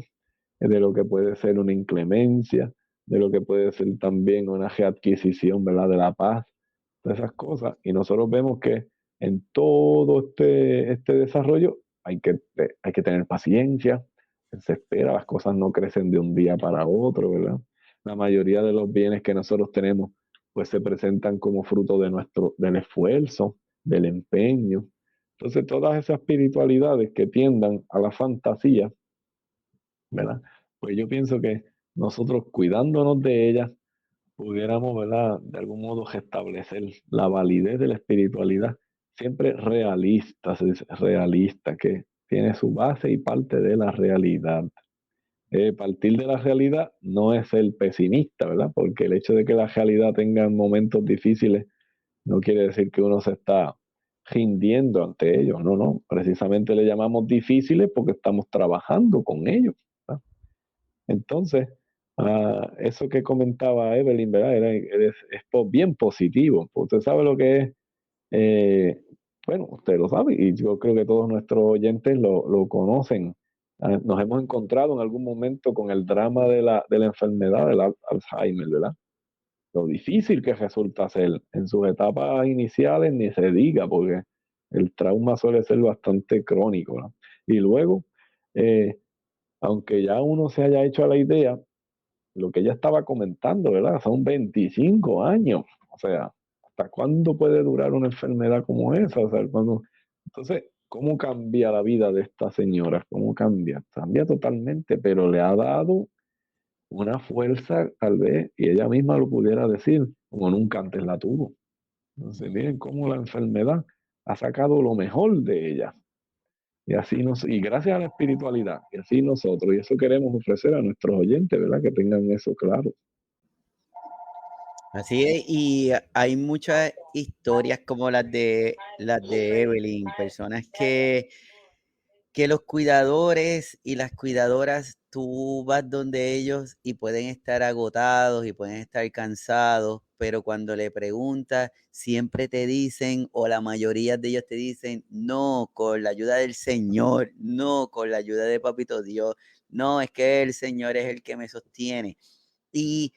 de lo que puede ser una inclemencia, de lo que puede ser también una readquisición, ¿verdad? De la paz, de esas cosas. Y nosotros vemos que en todo este desarrollo hay que tener paciencia, se espera, las cosas no crecen de un día para otro, ¿verdad? La mayoría de los bienes que nosotros tenemos pues se presentan como fruto del esfuerzo, del empeño. Entonces todas esas espiritualidades que tiendan a la fantasía, ¿verdad? Pues yo pienso que nosotros cuidándonos de ellas, pudiéramos, ¿verdad? De algún modo restablecer la validez de la espiritualidad, siempre realista, se dice, realista, que tiene su base y parte de la realidad. Partir de la realidad no es ser pesimista, ¿verdad? Porque el hecho de que la realidad tenga momentos difíciles no quiere decir que uno se está rindiendo ante ellos, no, no, precisamente le llamamos difíciles porque estamos trabajando con ellos, ¿verdad? Entonces, eso que comentaba Evelyn, ¿verdad? Bien positivo. Usted sabe lo que es, bueno, usted lo sabe y yo creo que todos nuestros oyentes lo conocen. Nos hemos encontrado en algún momento con el drama de la enfermedad del Alzheimer, ¿verdad? Lo difícil que resulta ser en sus etapas iniciales, ni se diga, porque el trauma suele ser bastante crónico, ¿verdad? Y luego, eh, aunque ya uno se haya hecho a la idea, lo que ella estaba comentando, ¿verdad? Son 25 años. O sea, ¿hasta cuándo puede durar una enfermedad como esa? O sea, Entonces, ¿cómo cambia la vida de esta señora? ¿Cómo cambia? Cambia totalmente, pero le ha dado una fuerza, tal vez, y ella misma lo pudiera decir, como nunca antes la tuvo. Entonces, miren cómo la enfermedad ha sacado lo mejor de ella. Y gracias a la espiritualidad, y así nosotros, y eso queremos ofrecer a nuestros oyentes, ¿verdad? Que tengan eso claro. Así es, y hay muchas historias como las de Evelyn, personas que los cuidadores y las cuidadoras, tú vas donde ellos y pueden estar agotados y pueden estar cansados, pero cuando le preguntas, siempre te dicen, o la mayoría de ellos te dicen, no, con la ayuda del Señor, no, con la ayuda de Papito Dios, no, es que el Señor es el que me sostiene. Y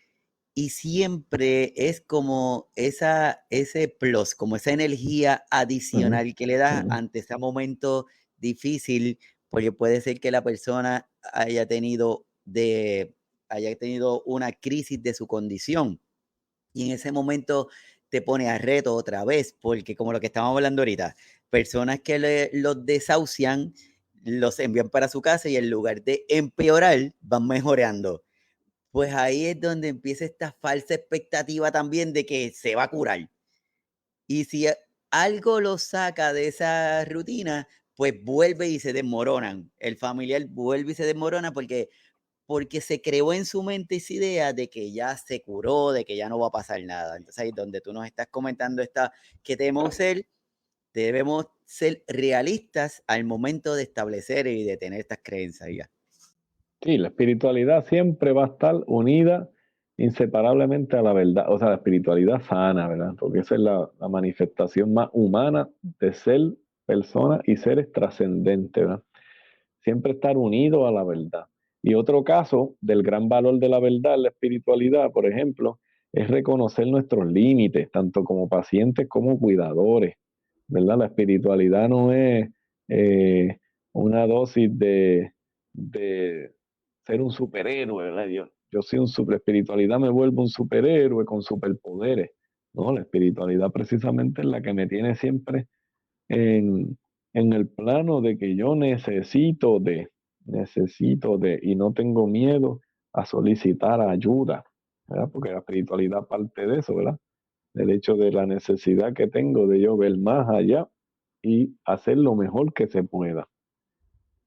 y siempre es como ese plus, como esa energía Ujú, adicional que le da ujú, ante ese momento difícil, porque puede ser que la persona haya tenido una crisis de su condición y en ese momento te pone a reto otra vez, porque como lo que estamos hablando ahorita, personas que los desahucian, los envían para su casa y en lugar de empeorar, van mejorando. Pues ahí es donde empieza esta falsa expectativa también de que se va a curar. Y si algo lo saca de esa rutina, pues vuelve y se desmoronan. El familiar vuelve y se desmorona porque porque se creó en su mente esa idea de que ya se curó, de que ya no va a pasar nada. Entonces ahí es donde tú nos estás comentando que debemos ser realistas al momento de establecer y de tener estas creencias ya. Sí, la espiritualidad siempre va a estar unida inseparablemente a la verdad, o sea, la espiritualidad sana, ¿verdad? Porque esa es la manifestación más humana de ser persona y seres trascendentes, ¿verdad? Siempre estar unido a la verdad. Y otro caso del gran valor de la verdad en la espiritualidad, por ejemplo, es reconocer nuestros límites, tanto como pacientes como cuidadores, ¿verdad? La espiritualidad no es eh, una dosis de ser un superhéroe, ¿verdad? Yo soy un super espiritualidad, me vuelvo un superhéroe con superpoderes. No, la espiritualidad precisamente es la que me tiene siempre en, en el plano de que yo necesito de, y no tengo miedo a solicitar ayuda, ¿verdad? Porque la espiritualidad parte de eso, ¿verdad? Del hecho de la necesidad que tengo de yo ver más allá y hacer lo mejor que se pueda.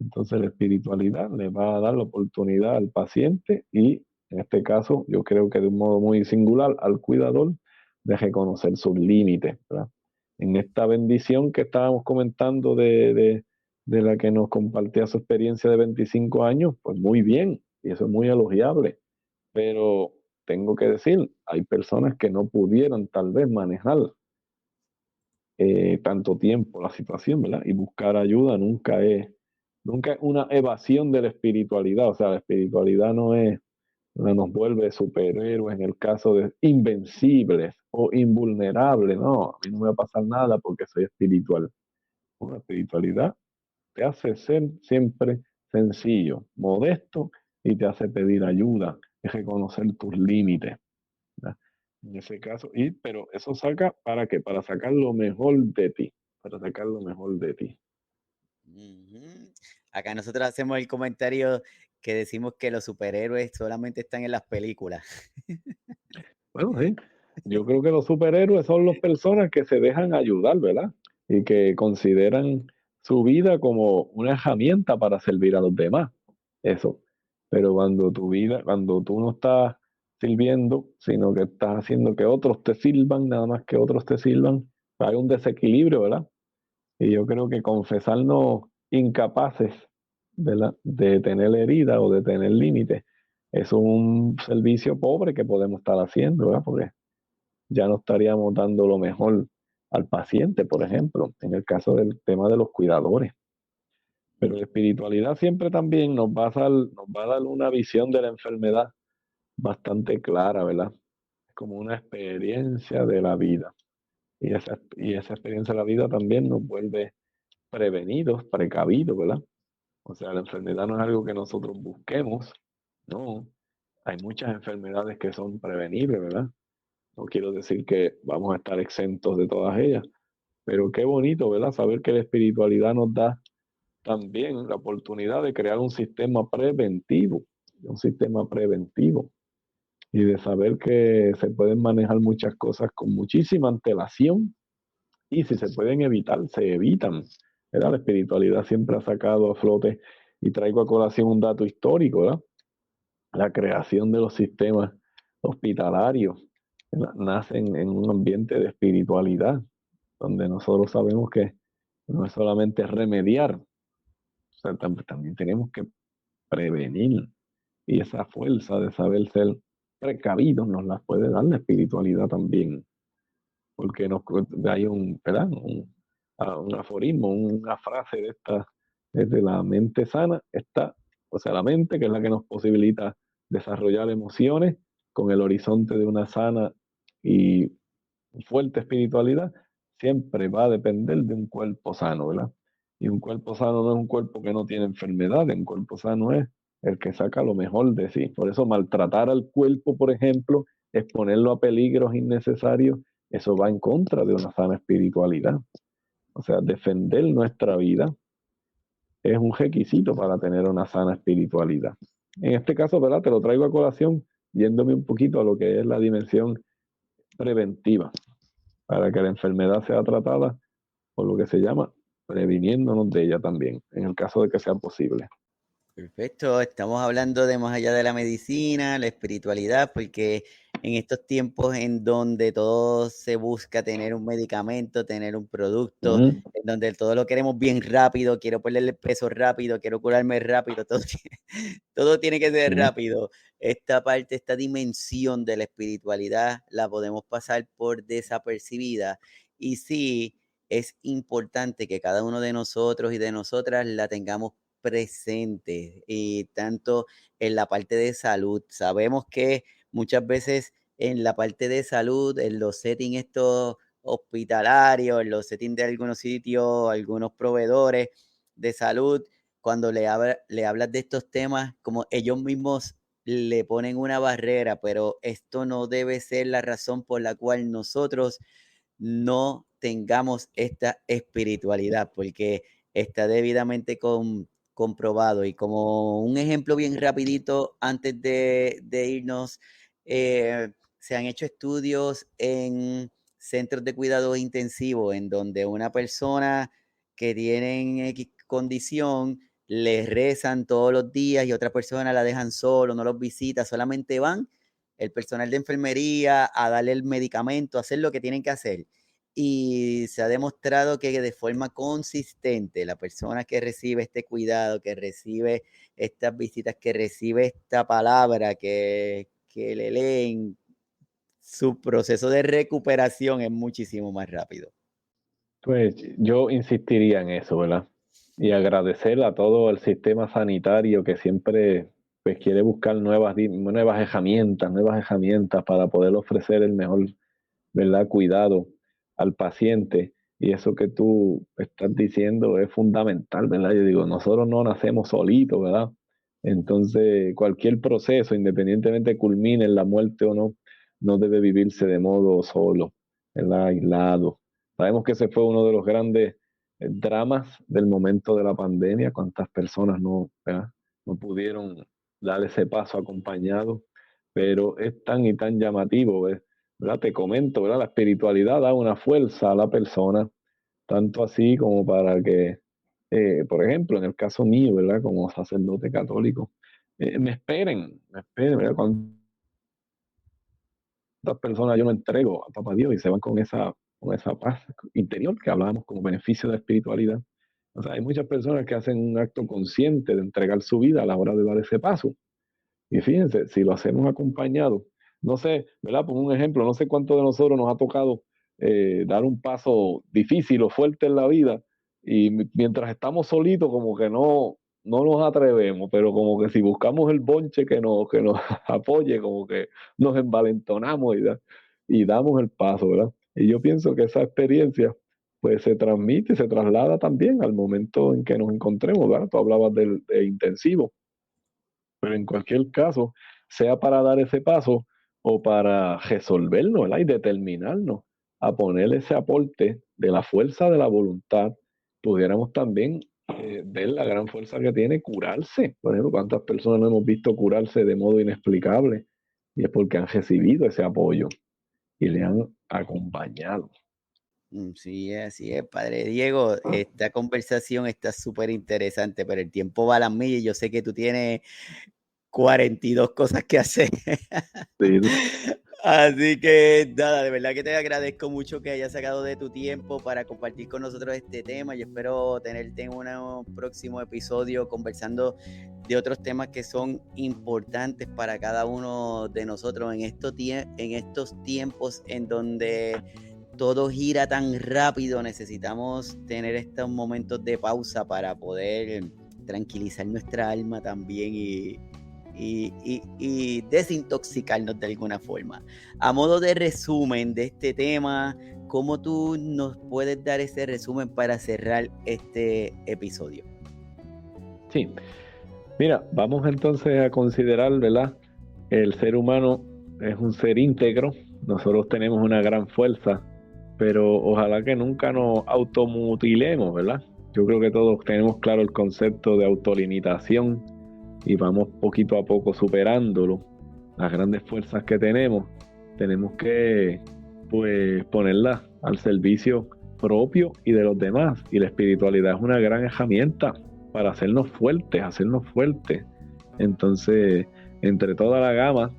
Entonces la espiritualidad le va a dar la oportunidad al paciente y en este caso yo creo que de un modo muy singular al cuidador de reconocer sus límites, ¿verdad? En esta bendición que estábamos comentando de la que nos compartía su experiencia de 25 años, pues muy bien, y eso es muy elogiable, pero tengo que decir, hay personas que no pudieron tal vez manejar tanto tiempo la situación, ¿verdad? Y buscar ayuda nunca es una evasión de la espiritualidad, o sea, la espiritualidad no nos vuelve superhéroes en el caso de invencibles o invulnerables, no, a mí no me va a pasar nada porque soy espiritual. La espiritualidad te hace ser siempre sencillo, modesto y te hace pedir ayuda, y reconocer tus límites, ¿verdad? En ese caso, pero eso saca ¿para qué? Para sacar lo mejor de ti, para sacar lo mejor de ti. Ujú. Acá nosotros hacemos el comentario que decimos que los superhéroes solamente están en las películas. Bueno, sí, yo creo que los superhéroes son las personas que se dejan ayudar, ¿verdad? Y que consideran su vida como una herramienta para servir a los demás. Eso. Pero cuando tú no estás sirviendo, sino que estás haciendo que otros te sirvan, nada más que otros te sirvan, hay un desequilibrio, ¿verdad? Y yo creo que confesarnos incapaces, ¿verdad? De tener herida o de tener límites es un servicio pobre que podemos estar haciendo, ¿verdad? Porque ya no estaríamos dando lo mejor al paciente, por ejemplo, en el caso del tema de los cuidadores. Pero la espiritualidad siempre también nos va a dar una visión de la enfermedad bastante clara, ¿verdad? Es como una experiencia de la vida. Y esa experiencia de la vida también nos vuelve prevenidos, precavidos, ¿verdad? O sea, la enfermedad no es algo que nosotros busquemos, no. Hay muchas enfermedades que son prevenibles, ¿verdad? No quiero decir que vamos a estar exentos de todas ellas, pero qué bonito, ¿verdad? Saber que la espiritualidad nos da también la oportunidad de crear un sistema preventivo y de saber que se pueden manejar muchas cosas con muchísima antelación y si se pueden evitar, se evitan, ¿verdad? La espiritualidad siempre ha sacado a flote y traigo a colación un dato histórico, ¿verdad? La creación de los sistemas hospitalarios nacen en un ambiente de espiritualidad, donde nosotros sabemos que no es solamente remediar, o sea, también tenemos que prevenir. Y esa fuerza de saber ser precavidos nos la puede dar la espiritualidad también, porque hay ¿verdad? Un aforismo, una frase de esta, desde la mente sana, está, o sea, la mente que es la que nos posibilita desarrollar emociones con el horizonte de una sana y fuerte espiritualidad, siempre va a depender de un cuerpo sano, ¿verdad? Y un cuerpo sano no es un cuerpo que no tiene enfermedades, un cuerpo sano es el que saca lo mejor de sí. Por eso maltratar al cuerpo, por ejemplo, exponerlo a peligros innecesarios, eso va en contra de una sana espiritualidad. O sea, defender nuestra vida es un requisito para tener una sana espiritualidad. En este caso, ¿verdad? Te lo traigo a colación, yéndome un poquito a lo que es la dimensión preventiva, para que la enfermedad sea tratada por lo que se llama previniéndonos de ella también, en el caso de que sea posible. Perfecto, estamos hablando de más allá de la medicina, la espiritualidad, porque en estos tiempos en donde todo se busca tener un medicamento, tener un producto, Ujú. en donde todo lo queremos bien rápido, quiero ponerle peso rápido, quiero curarme rápido, todo, todo tiene que ser Ujú. rápido. Esta parte, esta dimensión de la espiritualidad la podemos pasar por desapercibida. Y sí, es importante que cada uno de nosotros y de nosotras la tengamos presente, y tanto en la parte de salud. Sabemos que muchas veces en la parte de salud, en los settings estos hospitalarios, en los settings de algunos sitios, algunos proveedores de salud, cuando le hablas de estos temas, como ellos mismos le ponen una barrera, pero esto no debe ser la razón por la cual nosotros no tengamos esta espiritualidad, porque está debidamente comprobado. Y como un ejemplo bien rapidito, antes de irnos, se han hecho estudios en centros de cuidados intensivos, en donde una persona que tiene X condición, les rezan todos los días y otra persona la dejan solo, no los visita, solamente van el personal de enfermería a darle el medicamento, a hacer lo que tienen que hacer. Y se ha demostrado que de forma consistente la persona que recibe este cuidado, que recibe estas visitas, que recibe esta palabra, que le leen, su proceso de recuperación es muchísimo más rápido. Pues yo insistiría en eso, ¿verdad? Y agradecer a todo el sistema sanitario que siempre pues, quiere buscar nuevas herramientas para poder ofrecer el mejor, ¿verdad? Cuidado al paciente. Y eso que tú estás diciendo es fundamental, ¿verdad? Yo digo, nosotros no nacemos solitos, ¿verdad? Entonces, cualquier proceso, independientemente culmine en la muerte o no, no debe vivirse de modo solo, ¿verdad? Aislado. Sabemos que ese fue uno de los grandes dramas del momento de la pandemia, cuántas personas no, ¿verdad? No pudieron dar ese paso acompañado, pero es tan y tan llamativo, ¿verdad? Te comento, ¿verdad? La espiritualidad da una fuerza a la persona, tanto así como para que, por ejemplo, en el caso mío, ¿verdad? Como sacerdote católico, me esperen, ¿verdad? Cuántas personas yo me entrego a Papá Dios y se van con esa paz interior que hablábamos como beneficio de la espiritualidad. O sea, hay muchas personas que hacen un acto consciente de entregar su vida a la hora de dar ese paso. Y fíjense, si lo hacemos acompañado, no sé, ¿verdad? Por un ejemplo, no sé cuánto de nosotros nos ha tocado dar un paso difícil o fuerte en la vida y mientras estamos solitos como que no nos atrevemos, pero como que si buscamos el bonche que nos apoye, como que nos envalentonamos y damos el paso, ¿verdad? Y yo pienso que esa experiencia pues se transmite y se traslada también al momento en que nos encontremos, ¿verdad? Tú hablabas de intensivo, pero en cualquier caso, sea para dar ese paso o para resolvernos, ¿verdad? Y determinarnos a poner ese aporte de la fuerza de la voluntad, pudiéramos también ver la gran fuerza que tiene curarse. Por ejemplo, cuántas personas no hemos visto curarse de modo inexplicable y es porque han recibido ese apoyo y le han acompañado. Sí, así es, Padre Diego. Esta conversación está súper interesante, pero el tiempo va a las millas y yo sé que tú tienes 42 cosas que hacer. Sí, Así que nada, de verdad que te agradezco mucho que hayas sacado de tu tiempo para compartir con nosotros este tema. Yo espero tenerte en un próximo episodio conversando de otros temas que son importantes para cada uno de nosotros en estos tiempos en donde todo gira tan rápido. Necesitamos tener estos momentos de pausa para poder tranquilizar nuestra alma también y desintoxicarnos de alguna forma. A modo de resumen de este tema, ¿cómo tú nos puedes dar ese resumen para cerrar este episodio? sí. Mira, vamos entonces a considerar, ¿verdad? El ser humano es un ser íntegro, nosotros tenemos una gran fuerza, pero ojalá que nunca nos automutilemos, ¿verdad? Yo creo que todos tenemos claro el concepto de autolimitación y vamos poquito a poco superándolo. Las grandes fuerzas que tenemos que pues ponerlas al servicio propio y de los demás. Y la espiritualidad es una gran herramienta para hacernos fuertes. Entonces, entre toda la gama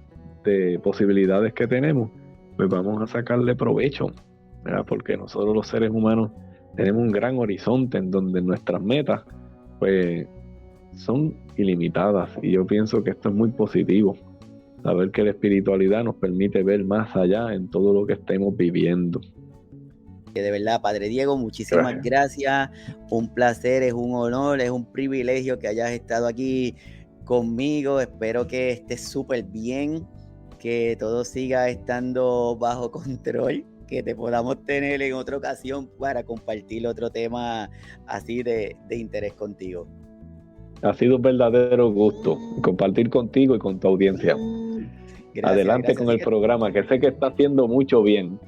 de posibilidades que tenemos, pues vamos a sacarle provecho, ¿verdad? Porque nosotros los seres humanos tenemos un gran horizonte en donde nuestras metas, pues, son ilimitadas, y yo pienso que esto es muy positivo, saber que la espiritualidad nos permite ver más allá en todo lo que estemos viviendo. Que de verdad, Padre Diego, muchísimas gracias. Un placer, es un honor, es un privilegio que hayas estado aquí conmigo. Espero que estés súper bien, que todo siga estando bajo control, que te podamos tener en otra ocasión para compartir otro tema así de interés contigo. Ha sido un verdadero gusto compartir contigo y con tu audiencia. Gracias, adelante con el programa, que sé que está haciendo mucho bien.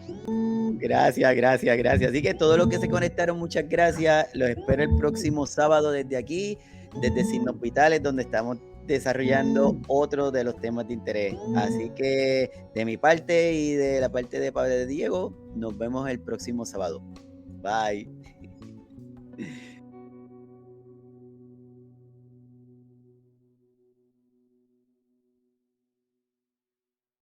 Gracias. Así que todos los que se conectaron, muchas gracias. Los espero el próximo sábado desde aquí, desde Signos Vitales, donde estamos desarrollando otro de los temas de interés. Así que de mi parte y de la parte de Padre Diego, nos vemos el próximo sábado. Bye.